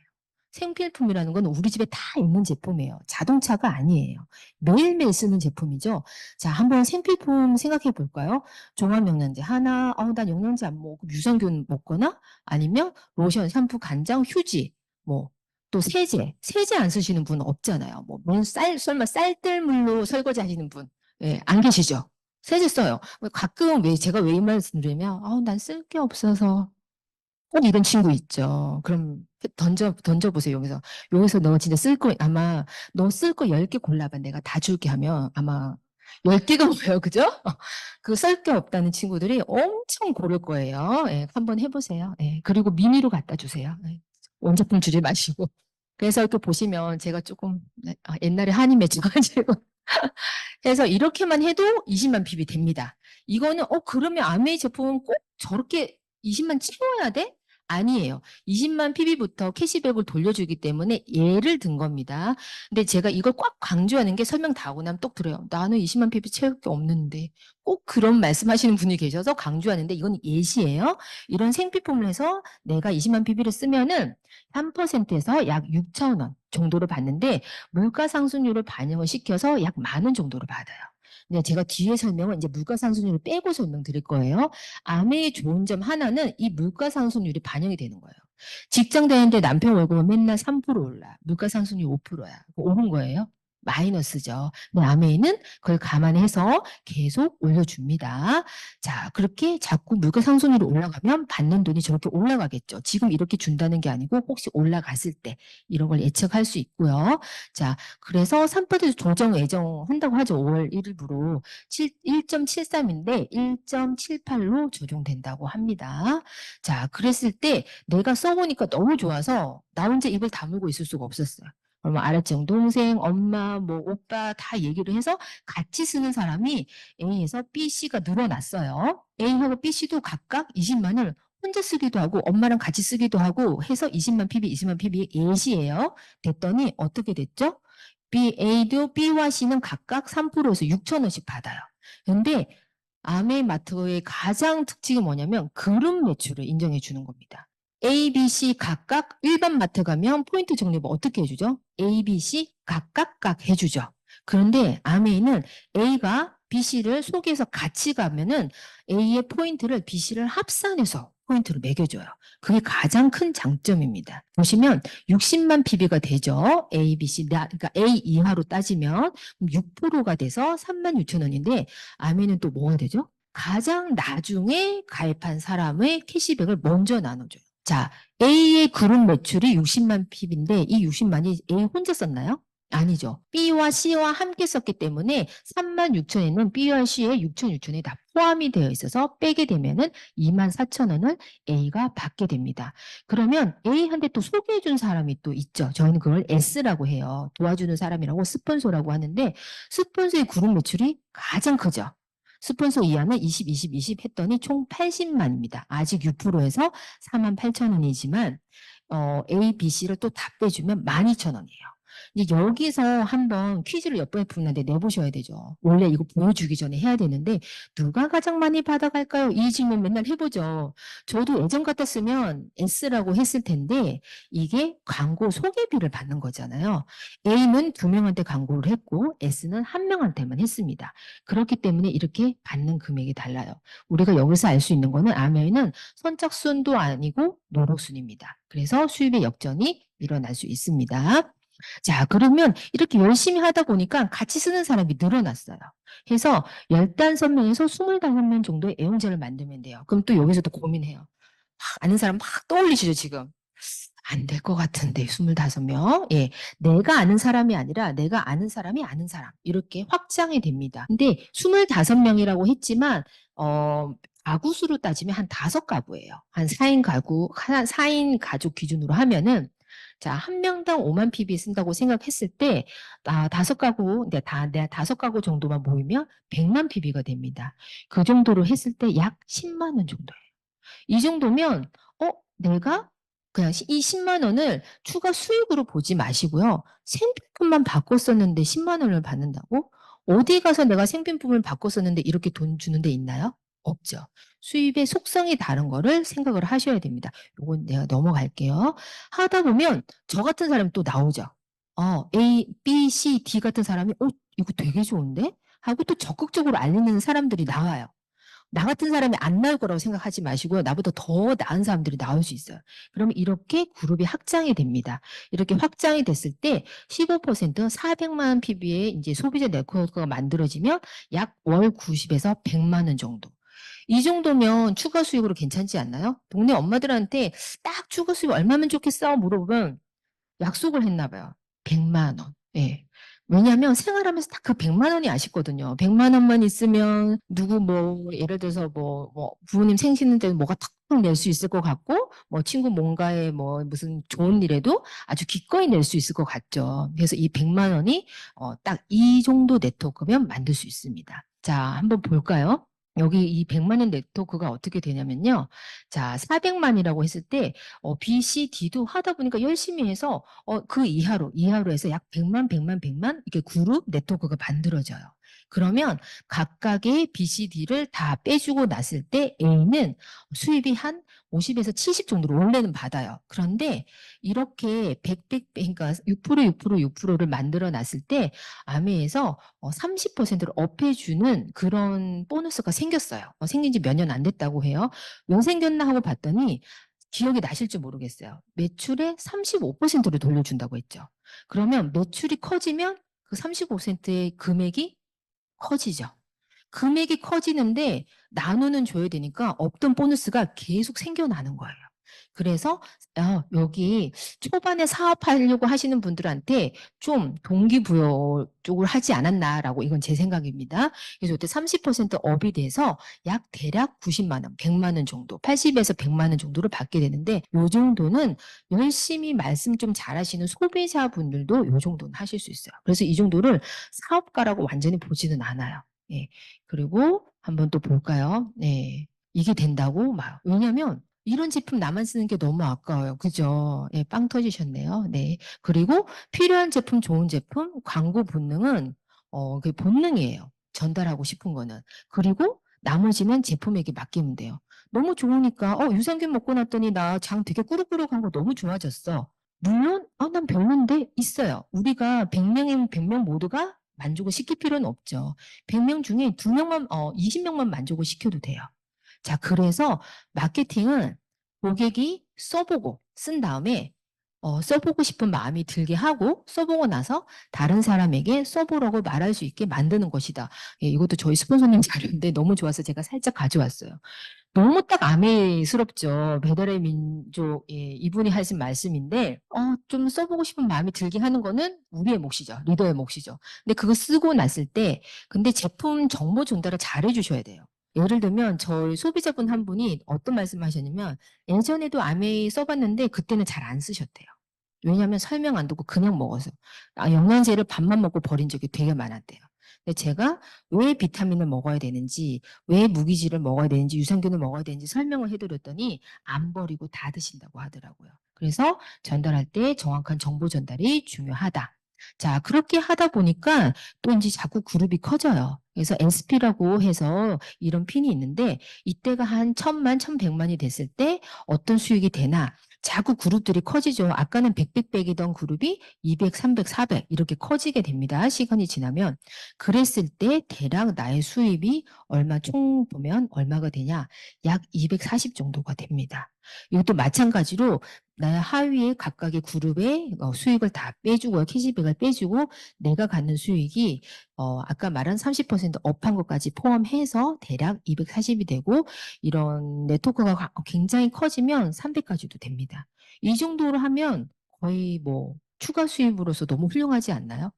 생필품이라는 건 우리 집에 다 있는 제품이에요. 자동차가 아니에요. 매일매일 쓰는 제품이죠. 자, 한번 생필품 생각해 볼까요? 종합영양제 하나, 난 영양제 안 먹고 유산균 먹거나 아니면 로션, 샴푸, 간장, 휴지, 뭐, 또 세제 안 쓰시는 분 없잖아요. 뭐, 설마 쌀뜨물로 설거지 하시는 분, 예, 안 계시죠? 세제 써요. 가끔 제가 왜 이 말씀드리면, 난 쓸 게 없어서. 꼭 이런 친구 있죠. 그럼 던져보세요, 여기서 너 진짜 아마 너 쓸 거 10개 골라봐. 내가 다 줄게 하면 아마 10개가 뭐예요, 그죠? 그 쓸 게 없다는 친구들이 엄청 고를 거예요. 예, 한번 해보세요. 예, 그리고 미니로 갖다 주세요. 예, 원제품 주지 마시고. 그래서 이렇게 보시면 제가 조금 옛날에 한이 맺혀가지고 해서 이렇게만 해도 20만 PB 됩니다. 이거는 그러면 아메이 제품은 꼭 저렇게 20만 채워야 돼? 아니에요. 20만 PB부터 캐시백을 돌려주기 때문에 예를 든 겁니다. 근데 제가 이걸 꽉 강조하는 게 설명 다 하고 나면 또 그래요. 나는 20만 PB 채울 게 없는데. 꼭 그런 말씀하시는 분이 계셔서 강조하는데 이건 예시예요. 이런 생필품을 해서 내가 20만 PB를 쓰면은 3%에서 약 6천 원 정도를 받는데 물가 상승률을 반영을 시켜서 약 10,000원 정도를 받아요. 근데 제가 뒤에 설명은 이제 물가 상승률을 빼고 설명드릴 거예요. 아메의 좋은 점 하나는 이 물가 상승률이 반영이 되는 거예요. 직장 다니는데 남편 월급은 맨날 3% 올라. 물가 상승률 5%야. 오른 거예요? 마이너스죠. 근데 아메이는 그걸 감안해서 계속 올려줍니다. 자, 그렇게 자꾸 물가 상승률이 올라가면 받는 돈이 저렇게 올라가겠죠. 지금 이렇게 준다는 게 아니고 혹시 올라갔을 때 이런 걸 예측할 수 있고요. 자, 그래서 3% 조정 예정한다고 하죠. 5월 1일부로 1.73인데 1.78로 조정된다고 합니다. 자, 그랬을 때 내가 써보니까 너무 좋아서 나 혼자 입을 다물고 있을 수가 없었어요. 그러면 알았죠. 동생, 엄마, 뭐 오빠 다 얘기를 해서 같이 쓰는 사람이 A에서 B, C가 늘어났어요. A하고 B, C도 각각 20만 원을 혼자 쓰기도 하고 엄마랑 같이 쓰기도 하고 해서 20만 PB, 20만 PB 예시예요. 됐더니 어떻게 됐죠? A도 B와 C는 각각 3%에서 6천 원씩 받아요. 근데 아메마트의 가장 특징이 뭐냐면 그룹 매출을 인정해 주는 겁니다. A, B, C 각각 일반 마트 가면 포인트 적립을 어떻게 해주죠? A, B, C 각각 해주죠. 그런데 아메이는 A가 B, C를 속에서 같이 가면은 A의 포인트를 B, C를 합산해서 포인트를 매겨줘요. 그게 가장 큰 장점입니다. 보시면 60만 PB가 되죠. A, B, C, 그러니까 A 이하로 따지면 6%가 돼서 36,000원인데 아메는 또 뭐가 되죠? 가장 나중에 가입한 사람의 캐시백을 먼저 나눠줘요. 자, A의 그룹 매출이 60만 PB인데 이 60만이 A 혼자 썼나요? 아니죠. B와 C와 함께 썼기 때문에 36,000원에는 B와 C의 6,000이 다 포함이 되어 있어서 빼게 되면은 24,000원을 A가 받게 됩니다. 그러면 A한테 또 소개해준 사람이 또 있죠. 저희는 그걸 S라고 해요. 도와주는 사람이라고 스폰서라고 하는데 스폰서의 그룹 매출이 가장 크죠. 스폰서 이하는 20, 20, 20 했더니 총 80만입니다. 아직 6%에서 48,000원이지만 A, B, C를 또 다 빼주면 12,000원이에요. 이제 여기서 한번 퀴즈를 몇 번에 푸는데 내보셔야 되죠. 원래 이거 보여주기 전에 해야 되는데 누가 가장 많이 받아갈까요? 이 질문 맨날 해보죠. 저도 예전 같았으면 S라고 했을 텐데 이게 광고 소개비를 받는 거잖아요. A는 2명한테 광고를 했고 S는 1명한테만 했습니다. 그렇기 때문에 이렇게 받는 금액이 달라요. 우리가 여기서 알 수 있는 거는 아메이는 선착순도 아니고 노록순입니다. 그래서 수입의 역전이 일어날 수 있습니다. 자, 그러면 이렇게 열심히 하다 보니까 같이 쓰는 사람이 늘어났어요. 해서 15명에서 25명 정도의 애용자를 만들면 돼요. 그럼 또 여기서도 고민해요. 막 아는 사람 막 떠올리시죠, 지금. 안 될 것 같은데, 25명. 예. 내가 아는 사람이 아니라 내가 아는 사람이 아는 사람. 이렇게 확장이 됩니다. 근데 25명이라고 했지만, 가구 수로 따지면 한 5가구예요. 한 4인 가구, 4인 가족 기준으로 하면은 자, 한 명당 5만 PB 쓴다고 생각했을 때, 5가구, 내가 5가구 정도만 모이면 100만 PB가 됩니다. 그 정도로 했을 때 약 10만 원 정도예요. 이 정도면, 내가 그냥 이 10만 원을 추가 수익으로 보지 마시고요. 생필품만 바꿨었는데 10만 원을 받는다고? 어디 가서 내가 생필품을 바꿨었는데 이렇게 돈 주는 데 있나요? 없죠. 수입의 속성이 다른 거를 생각을 하셔야 됩니다. 요건 내가 넘어갈게요. 하다 보면 저 같은 사람이 또 나오죠. A, B, C, D 같은 사람이 이거 되게 좋은데? 하고 또 적극적으로 알리는 사람들이 나와요. 나 같은 사람이 안 나올 거라고 생각하지 마시고요. 나보다 더 나은 사람들이 나올 수 있어요. 그러면 이렇게 그룹이 확장이 됩니다. 이렇게 확장이 됐을 때 15% 400만 PB의 이제 소비자 네트워크가 만들어지면 약 월 90에서 100만 원 정도. 이 정도면 추가 수익으로 괜찮지 않나요? 동네 엄마들한테 딱 추가 수익 얼마면 좋겠어? 물어보면 약속을 했나 봐요. 100만 원. 예. 왜냐하면 생활하면서 딱 그 100만 원이 아쉽거든요. 100만 원만 있으면 누구 뭐 예를 들어서 뭐 부모님 생신인데 뭐가 탁탁 낼 수 있을 것 같고 뭐 친구 뭔가에 뭐 무슨 좋은 일에도 아주 기꺼이 낼 수 있을 것 같죠. 그래서 이 100만 원이 딱 이 정도 네트워크면 만들 수 있습니다. 자, 한번 볼까요? 여기 이 100만 원 네트워크가 어떻게 되냐면요. 자, 400만이라고 했을 때 B, C, D도 하다 보니까 열심히 해서 그 이하로 해서 약 100만, 100만, 100만 이렇게 그룹 네트워크가 만들어져요. 그러면 각각의 B, C, D를 다 빼주고 났을 때 A는 수입이 한 50에서 70 정도로 원래는 받아요. 그런데 이렇게 그러니까 6%, 6%를 만들어 놨을 때 아메에서 30%를 업해주는 그런 보너스가 생겼어요. 생긴 지 몇 년 안 됐다고 해요. 왜 생겼나 하고 봤더니 기억이 나실지 모르겠어요. 매출의 35%를 돌려준다고 했죠. 그러면 매출이 커지면 그 35%의 금액이 커지죠. 금액이 커지는데 나누는 줘야 되니까 없던 보너스가 계속 생겨나는 거예요. 그래서 여기 초반에 사업하려고 하시는 분들한테 좀 동기부여 쪽을 하지 않았나라고 이건 제 생각입니다. 그래서 이때 30% 업이 돼서 약 대략 90만 원, 100만 원 정도, 80에서 100만 원 정도를 받게 되는데 요 정도는 열심히 말씀 좀 잘하시는 소비자분들도 요 정도는 하실 수 있어요. 그래서 이 정도를 사업가라고 완전히 보지는 않아요. 예. 그리고 한번 또 볼까요? 네. 이게 된다고? 막. 왜냐면 이런 제품 나만 쓰는 게 너무 아까워요. 그죠? 예, 빵 터지셨네요. 네. 그리고 필요한 제품, 좋은 제품, 광고 본능은 그 본능이에요. 전달하고 싶은 거는. 그리고 나머지는 제품에게 맡기면 돼요. 너무 좋으니까 유산균 먹고 났더니 나 장 되게 꾸룩꾸룩한 거 너무 좋아졌어. 물론 난 별론데 있어요. 우리가 100명이면 100명 모두가 만족을 시킬 필요는 없죠. 100명 중에 2명만 20명만 만족을 시켜도 돼요. 자, 그래서 마케팅은 고객이 써보고 쓴 다음에 써보고 싶은 마음이 들게 하고 써보고 나서 다른 사람에게 써보라고 말할 수 있게 만드는 것이다. 예, 이것도 저희 스폰서님 자료인데 너무 좋아서 제가 살짝 가져왔어요. 너무 딱 아메스럽죠. 배달의 민족, 예, 이분이 하신 말씀인데, 좀 써보고 싶은 마음이 들게 하는 거는 우리의 몫이죠. 리더의 몫이죠. 근데 그거 쓰고 났을 때, 근데 제품 정보 전달을 잘 해주셔야 돼요. 예를 들면, 저희 소비자분 한 분이 어떤 말씀 하셨냐면, 예전에도 아메이 써봤는데, 그때는 잘 안 쓰셨대요. 왜냐하면 설명 안 듣고 그냥 먹어서. 영양제를 밥만 먹고 버린 적이 되게 많았대요. 근데 제가 왜 비타민을 먹어야 되는지, 왜 무기질을 먹어야 되는지, 유산균을 먹어야 되는지 설명을 해드렸더니 안 버리고 다 드신다고 하더라고요. 그래서 전달할 때 정확한 정보 전달이 중요하다. 자, 그렇게 하다 보니까 또 이제 자꾸 그룹이 커져요. 그래서 SP라고 해서 이런 핀이 있는데 이때가 한 1000만, 1100만이 됐을 때 어떤 수익이 되나 자꾸 그룹들이 커지죠. 아까는 100이던 그룹이 200, 300, 400 이렇게 커지게 됩니다. 시간이 지나면. 그랬을 때 대략 나의 수입이 총 보면 얼마가 되냐? 약 240 정도가 됩니다. 이것도 마찬가지로 나의 하위의 각각의 그룹의 수익을 다 빼주고 캐시백을 빼주고 내가 갖는 수익이 아까 말한 30% 업한 것까지 포함해서 대략 240이 되고 이런 네트워크가 굉장히 커지면 300까지도 됩니다. 이 정도로 하면 거의 뭐 추가 수입으로서 너무 훌륭하지 않나요?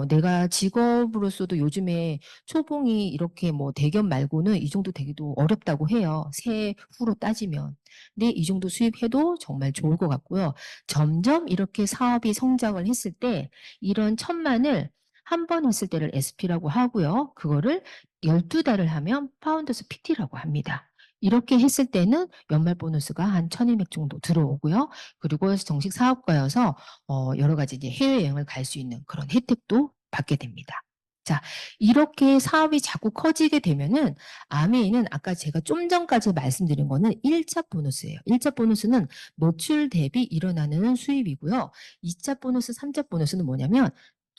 내가 직업으로서도 요즘에 초봉이 이렇게 뭐 대기업 말고는 이 정도 되기도 어렵다고 해요. 세후로 따지면. 근데 이 정도 수입해도 정말 좋을 것 같고요. 점점 이렇게 사업이 성장을 했을 때 이런 1000만을 한 번 했을 때를 SP라고 하고요. 그거를 12달을 하면 파운더스 PT라고 합니다. 이렇게 했을 때는 연말 보너스가 한 1200 정도 들어오고요. 그리고 정식 사업가여서 여러 가지 이제 해외여행을 갈 수 있는 그런 혜택도 받게 됩니다. 자, 이렇게 사업이 자꾸 커지게 되면은 아메이는 아까 제가 좀 전까지 말씀드린 거는 1차 보너스예요. 1차 보너스는 노출 대비 일어나는 수입이고요. 2차 보너스, 3차 보너스는 뭐냐면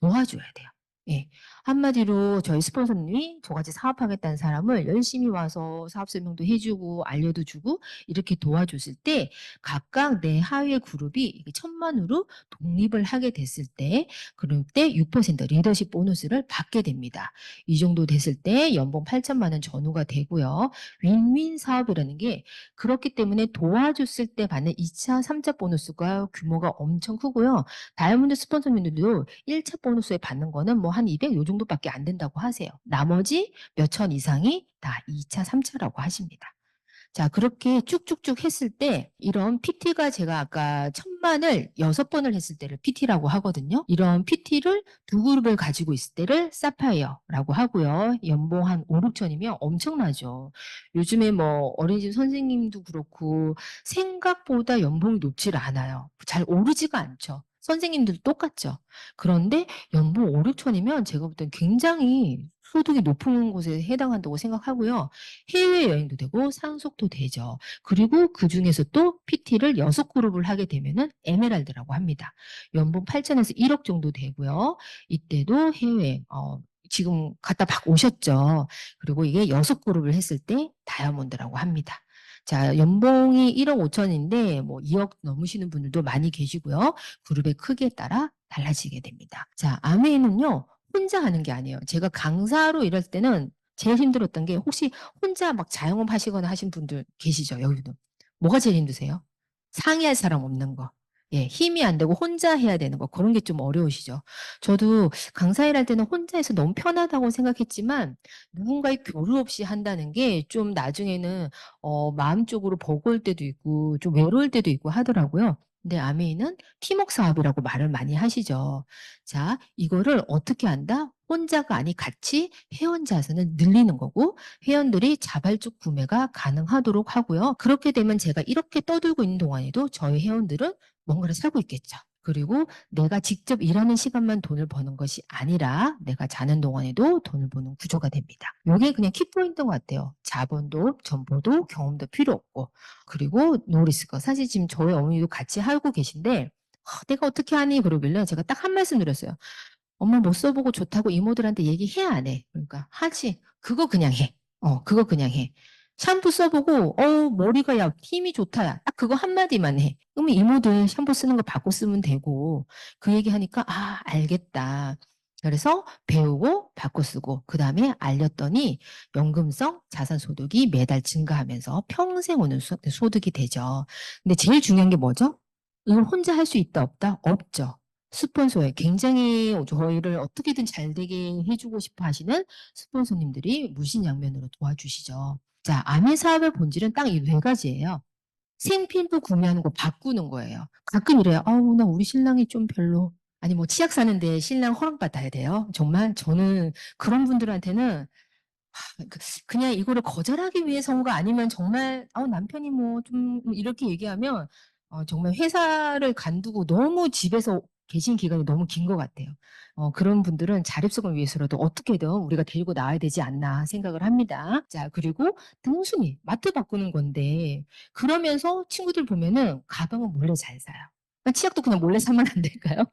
도와줘야 돼요. 예. 한마디로 저희 스폰서님이 저같이 사업하겠다는 사람을 열심히 와서 사업 설명도 해주고 알려도 주고 이렇게 도와줬을 때 각각 내 하위의 그룹이 1000만으로 독립을 하게 됐을 때 그럴 때 6% 리더십 보너스를 받게 됩니다. 이 정도 됐을 때 연봉 8천만 원 전후가 되고요. 윈윈 사업이라는 게 그렇기 때문에 도와줬을 때 받는 2차, 3차 보너스가 규모가 엄청 크고요. 다이아몬드 스폰서님들도 1차 보너스에 받는 거는 뭐 한 200 요 정도밖에 안 된다고 하세요. 나머지 몇 천 이상이 다 2차, 3차라고 하십니다. 자, 그렇게 쭉쭉쭉 했을 때 이런 PT가 제가 아까 1,000만을 6번을 했을 때를 PT라고 하거든요. 이런 PT를 두 그룹을 가지고 있을 때를 사파이어라고 하고요. 연봉 한 5, 6천이면 엄청나죠. 요즘에 뭐 어린이집 선생님도 그렇고 생각보다 연봉이 높질 않아요. 잘 오르지가 않죠. 선생님들도 똑같죠. 그런데 연봉 5, 6천이면 제가 볼 땐 굉장히 소득이 높은 곳에 해당한다고 생각하고요. 해외여행도 되고 상속도 되죠. 그리고 그중에서 또 PT를 6그룹을 하게 되면은 에메랄드라고 합니다. 연봉 8천에서 1억 정도 되고요. 이때도 해외 지금 갖다 박 오셨죠. 그리고 이게 6그룹을 했을 때 다이아몬드라고 합니다. 자, 연봉이 1억 5천인데 뭐 2억 넘으시는 분들도 많이 계시고요. 그룹의 크기에 따라 달라지게 됩니다. 자, 아메이는요. 혼자 하는 게 아니에요. 제가 강사로 일할 때는 제일 힘들었던 게 혹시 혼자 막 자영업 하시거나 하신 분들 계시죠? 여기도. 뭐가 제일 힘드세요? 상의할 사람 없는 거. 예, 힘이 안 되고 혼자 해야 되는 거. 그런 게 좀 어려우시죠? 저도 강사 일할 때는 혼자 해서 너무 편하다고 생각했지만 누군가의 교류 없이 한다는 게 좀 나중에는 마음적으로 버거울 때도 있고 좀 외로울 때도 있고 하더라고요. 근데 아메이는 팀워크 사업이라고 말을 많이 하시죠. 자, 이거를 어떻게 한다? 혼자가 아니 같이 회원 자산을 늘리는 거고 회원들이 자발적 구매가 가능하도록 하고요. 그렇게 되면 제가 이렇게 떠들고 있는 동안에도 저희 회원들은 뭔가를 사고 있겠죠. 그리고 내가 직접 일하는 시간만 돈을 버는 것이 아니라 내가 자는 동안에도 돈을 버는 구조가 됩니다. 이게 그냥 키포인트인 것 같아요. 자본도, 정보도, 경험도 필요 없고. 그리고 노리스거. 사실 지금 저희 어머니도 같이 하고 계신데 내가 어떻게 하니? 그러길래 제가 딱 한 말씀 드렸어요. 엄마 못 써보고 좋다고 이모들한테 얘기해 안 해? 그러니까 하지. 그거 그냥 해. 그거 그냥 해. 샴푸 써보고 머리가 야 힘이 좋다. 야. 딱 그거 한마디만 해. 그러면 이모들 샴푸 쓰는 거 바꿔 쓰면 되고 그 얘기하니까 알겠다. 그래서 배우고 바꿔 쓰고 그 다음에 알렸더니 연금성 자산소득이 매달 증가하면서 평생 오는 소득이 되죠. 근데 제일 중요한 게 뭐죠? 이걸 혼자 할 수 있다 없다? 없죠. 스폰서에 굉장히 저희를 어떻게든 잘 되게 해주고 싶어 하시는 스폰서님들이 무신양면으로 도와주시죠. 자, 아메 사업의 본질은 딱 이 네 가지예요. 생필품 구매하는 거 바꾸는 거예요. 가끔 이래요. 나 우리 신랑이 좀 별로. 아니, 뭐 치약 사는데 신랑 허락받아야 돼요. 정말 저는 그런 분들한테는 그냥 이거를 거절하기 위해서가 아니면 정말 남편이 뭐 좀 이렇게 얘기하면 정말 회사를 간두고 너무 집에서 계신 기간이 너무 긴 것 같아요. 그런 분들은 자립성을 위해서라도 어떻게든 우리가 데리고 나와야 되지 않나 생각을 합니다. 자, 그리고 단순히 마트 바꾸는 건데 그러면서 친구들 보면은 가방은 몰래 잘 사요. 치약도 그냥 몰래 사면 안 될까요?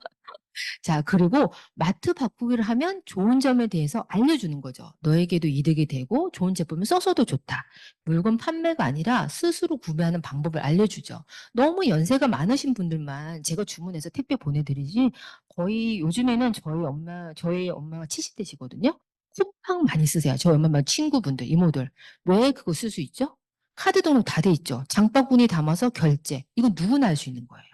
자, 그리고 마트 바꾸기를 하면 좋은 점에 대해서 알려주는 거죠. 너에게도 이득이 되고 좋은 제품을 써서도 좋다. 물건 판매가 아니라 스스로 구매하는 방법을 알려주죠. 너무 연세가 많으신 분들만 제가 주문해서 택배 보내드리지 거의 요즘에는 저희 엄마가 70대시거든요. 쿠팡 많이 쓰세요. 저희 엄마 친구분들, 이모들. 왜 그거 쓸 수 있죠? 카드 등록 다 돼 있죠. 장바구니 담아서 결제. 이거 누구나 할 수 있는 거예요.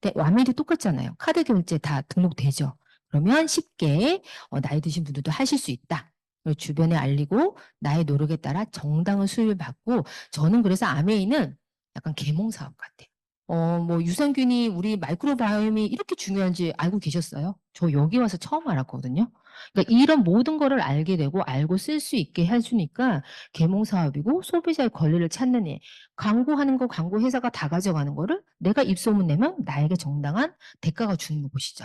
근데 와메도 똑같잖아요. 카드 결제 다 등록되죠. 그러면 쉽게 나이 드신 분들도 하실 수 있다. 주변에 알리고 나의 노력에 따라 정당한 수익을 받고 저는 그래서 아메이는 약간 계몽 사업 같아요. 뭐 유산균이 우리 마이크로바이옴이 이렇게 중요한지 알고 계셨어요? 저 여기 와서 처음 알았거든요. 그러니까 이런 모든 거를 알게 되고 알고 쓸 수 있게 해주니까 계몽 사업이고 소비자의 권리를 찾는 일. 광고하는 거 광고 회사가 다 가져가는 거를 내가 입소문 내면 나에게 정당한 대가가 주는 곳이죠.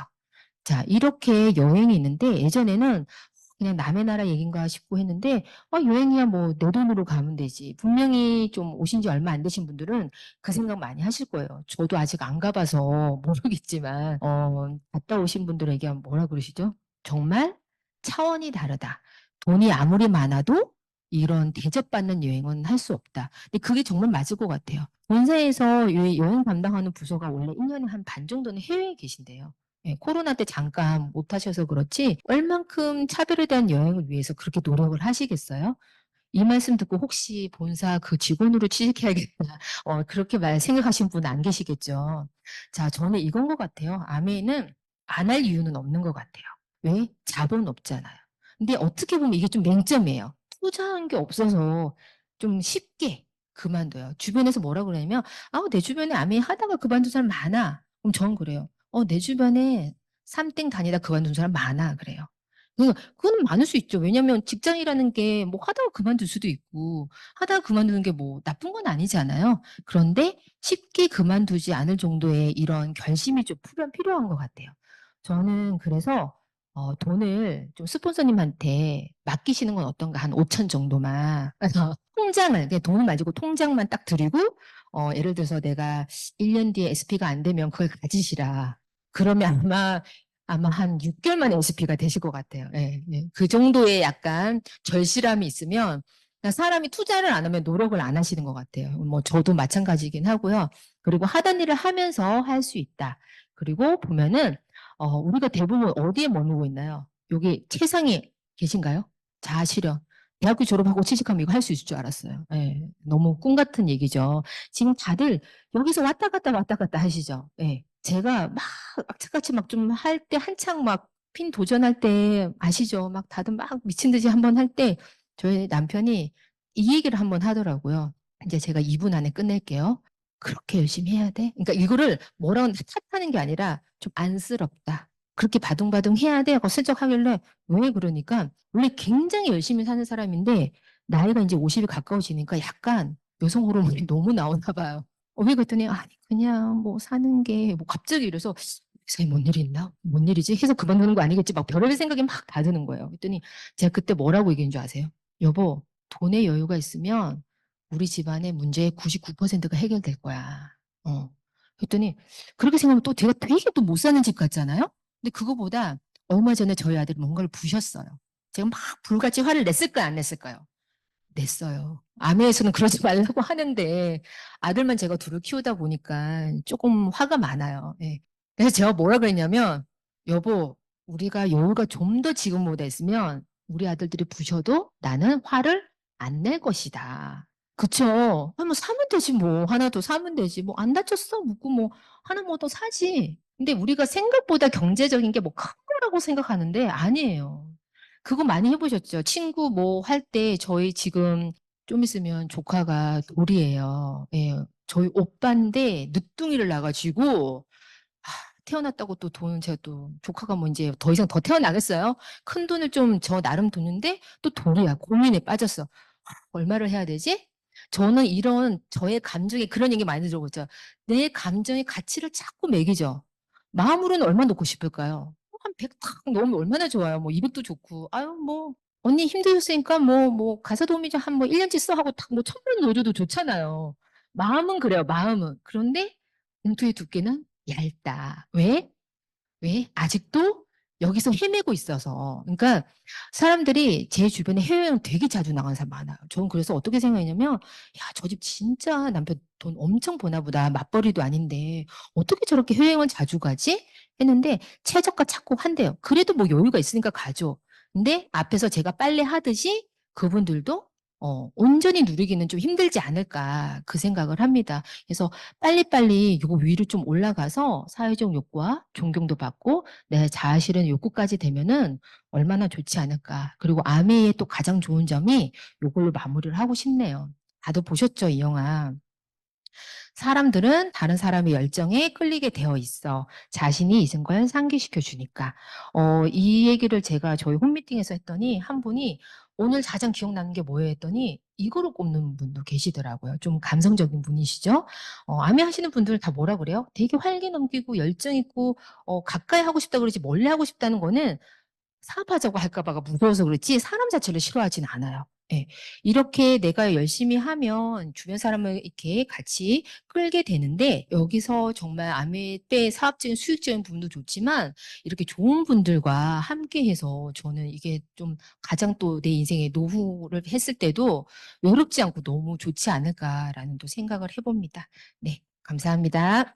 자, 이렇게 여행이 있는데 예전에는 그냥 남의 나라 얘긴가 싶고 했는데 여행이야 뭐 내 돈으로 가면 되지. 분명히 좀 오신 지 얼마 안 되신 분들은 그 생각 많이 하실 거예요. 저도 아직 안 가봐서 모르겠지만 갔다 오신 분들에게 뭐라 그러시죠? 정말 차원이 다르다. 돈이 아무리 많아도 이런 대접받는 여행은 할 수 없다. 근데 그게 정말 맞을 것 같아요. 본사에서 여행 담당하는 부서가 원래 1년에 한 반 정도는 해외에 계신대요. 예, 코로나 때 잠깐 못 하셔서 그렇지 얼만큼 차별에 대한 여행을 위해서 그렇게 노력을 하시겠어요? 이 말씀 듣고 혹시 본사 그 직원으로 취직해야겠다. 그렇게 생각하신 분 안 계시겠죠. 자, 저는 이건 것 같아요. 아메이는 안 할 이유는 없는 것 같아요. 왜? 자본 없잖아요. 근데 어떻게 보면 이게 좀 맹점이에요. 투자한 게 없어서 좀 쉽게 그만둬요. 주변에서 뭐라 그러냐면, 내 주변에 아메 하다가 그만둔 사람 많아. 그럼 전 그래요. 내 주변에 3땡 다니다 그만둔 사람 많아. 그래요. 그건 많을 수 있죠. 왜냐면 직장이라는 게 뭐 하다가 그만둘 수도 있고, 하다가 그만두는 게 뭐 나쁜 건 아니잖아요. 그런데 쉽게 그만두지 않을 정도의 이런 결심이 좀 필요한 것 같아요. 저는 그래서 돈을 좀 스폰서님한테 맡기시는 건 어떤가? 한 5천 정도만. 그래서 통장을, 그냥 돈 말고 통장만 딱 드리고, 예를 들어서 내가 1년 뒤에 SP가 안 되면 그걸 가지시라. 그러면 아마 한 6개월 만에 SP가 되실 것 같아요. 예, 예. 그 정도의 약간 절실함이 있으면, 그러니까 사람이 투자를 안 하면 노력을 안 하시는 것 같아요. 뭐 저도 마찬가지긴 하고요. 그리고 하던 일을 하면서 할 수 있다. 그리고 보면은 우리가 대부분 어디에 머무고 있나요? 여기 최상위 계신가요? 자아실현. 대학교 졸업하고 취직하면 이거 할 수 있을 줄 알았어요. 예, 너무 꿈 같은 얘기죠. 지금 다들 여기서 왔다 갔다 하시죠. 예. 제가 막 악착같이 막 좀 할 때 한창 막 핀 도전할 때 아시죠? 막 다들 막 미친 듯이 한번 할 때 저희 남편이 이 얘기를 한번 하더라고요. 이제 제가 2분 안에 끝낼게요. 그렇게 열심히 해야 돼? 그러니까 이거를 뭐라고 탓하는 게 아니라 좀 안쓰럽다. 그렇게 바둥바둥 해야 돼? 하고 슬쩍 하길래 왜 그러니까 원래 굉장히 열심히 사는 사람인데 나이가 이제 50이 가까워지니까 약간 여성 호르몬이 너무 나오나 봐요. 왜 그랬더니 아니 그냥 뭐 사는 게 뭐 갑자기 이래서 세상에 뭔 일이 있나? 뭔 일이지? 해서 그만두는 거 아니겠지? 막 별의별 생각이 막 다 드는 거예요. 그랬더니 제가 그때 뭐라고 얘기한 줄 아세요? 여보, 돈에 여유가 있으면 우리 집안의 문제의 99%가 해결될 거야. 그랬더니 그렇게 생각하면 또 제가 되게 또 못 사는 집 같잖아요? 근데 그거보다 얼마 전에 저희 아들이 뭔가를 부셨어요. 제가 막 불같이 화를 냈을까요? 안 냈을까요? 냈어요. 아메에서는 그러지 말라고 하는데 아들만 제가 둘을 키우다 보니까 조금 화가 많아요. 예. 그래서 제가 뭐라 그랬냐면 여보 우리가 여유가 좀 더 지금보다 있으면 우리 아들들이 부셔도 나는 화를 안 낼 것이다. 그쵸? 뭐 사면 되지 뭐. 하나 더 사면 되지. 뭐 안 다쳤어? 묻고 뭐 하나 뭐 더 사지. 근데 우리가 생각보다 경제적인 게 뭐 큰 거라고 생각하는데 아니에요. 그거 많이 해보셨죠? 친구 뭐 할 때 저희 지금 좀 있으면 조카가 돌이에요. 예. 저희 오빠인데 늦둥이를 낳아가지고 태어났다고 또 돈 제가 또 조카가 뭐 이제 더 이상 더 태어나겠어요? 큰 돈을 좀 저 나름 뒀는데 또 돌이야. 고민에 빠졌어. 얼마를 해야 되지? 저는 이런 저의 감정에 그런 얘기 많이 들어보죠. 내 감정의 가치를 자꾸 매기죠. 마음으로는 얼마 놓고 싶을까요? 한 100 탁 넣으면 얼마나 좋아요. 뭐 200도 좋고. 아유, 뭐, 언니 힘드셨으니까 뭐, 가사 도우미 좀 한 뭐 1년치 써 하고 탁뭐 1,000원 넣어줘도 좋잖아요. 마음은 그래요, 마음은. 그런데 봉투의 두께는 얇다. 왜? 아직도 여기서 헤매고 있어서. 그러니까 사람들이 제 주변에 해외여행 되게 자주 나가는 사람 많아요. 저는 그래서 어떻게 생각했냐면, 야, 저 집 진짜 남편 돈 엄청 버나 보다. 맞벌이도 아닌데, 어떻게 저렇게 해외여행을 자주 가지? 했는데, 최저가 찾고 한대요. 그래도 뭐 여유가 있으니까 가죠. 근데 앞에서 제가 빨래 하듯이 그분들도 온전히 누리기는 좀 힘들지 않을까 그 생각을 합니다. 그래서 빨리빨리 이거 위로 좀 올라가서 사회적 욕구와 존경도 받고 내 자아실현 욕구까지 되면은 얼마나 좋지 않을까. 그리고 아메의 또 가장 좋은 점이 이걸로 마무리를 하고 싶네요. 다들 보셨죠, 이 영화. 사람들은 다른 사람의 열정에 끌리게 되어 있어. 자신이 잊은 걸 상기시켜 주니까. 이 얘기를 제가 저희 홈미팅에서 했더니 한 분이 오늘 가장 기억나는 게 뭐예요 했더니 이거로 꼽는 분도 계시더라고요. 좀 감성적인 분이시죠. 아미 하시는 분들 다 뭐라 그래요? 되게 활기 넘기고 열정 있고 가까이 하고 싶다 그러지 멀리 하고 싶다는 거는 사업하자고 할까 봐가 무서워서 그렇지 사람 자체를 싫어하진 않아요. 예. 이렇게 내가 열심히 하면 주변 사람을 이렇게 같이 끌게 되는데 여기서 정말 아메떼 사업적인 수익적인 부분도 좋지만 이렇게 좋은 분들과 함께해서 저는 이게 좀 가장 또 내 인생의 노후를 했을 때도 외롭지 않고 너무 좋지 않을까라는 또 생각을 해봅니다. 네, 감사합니다.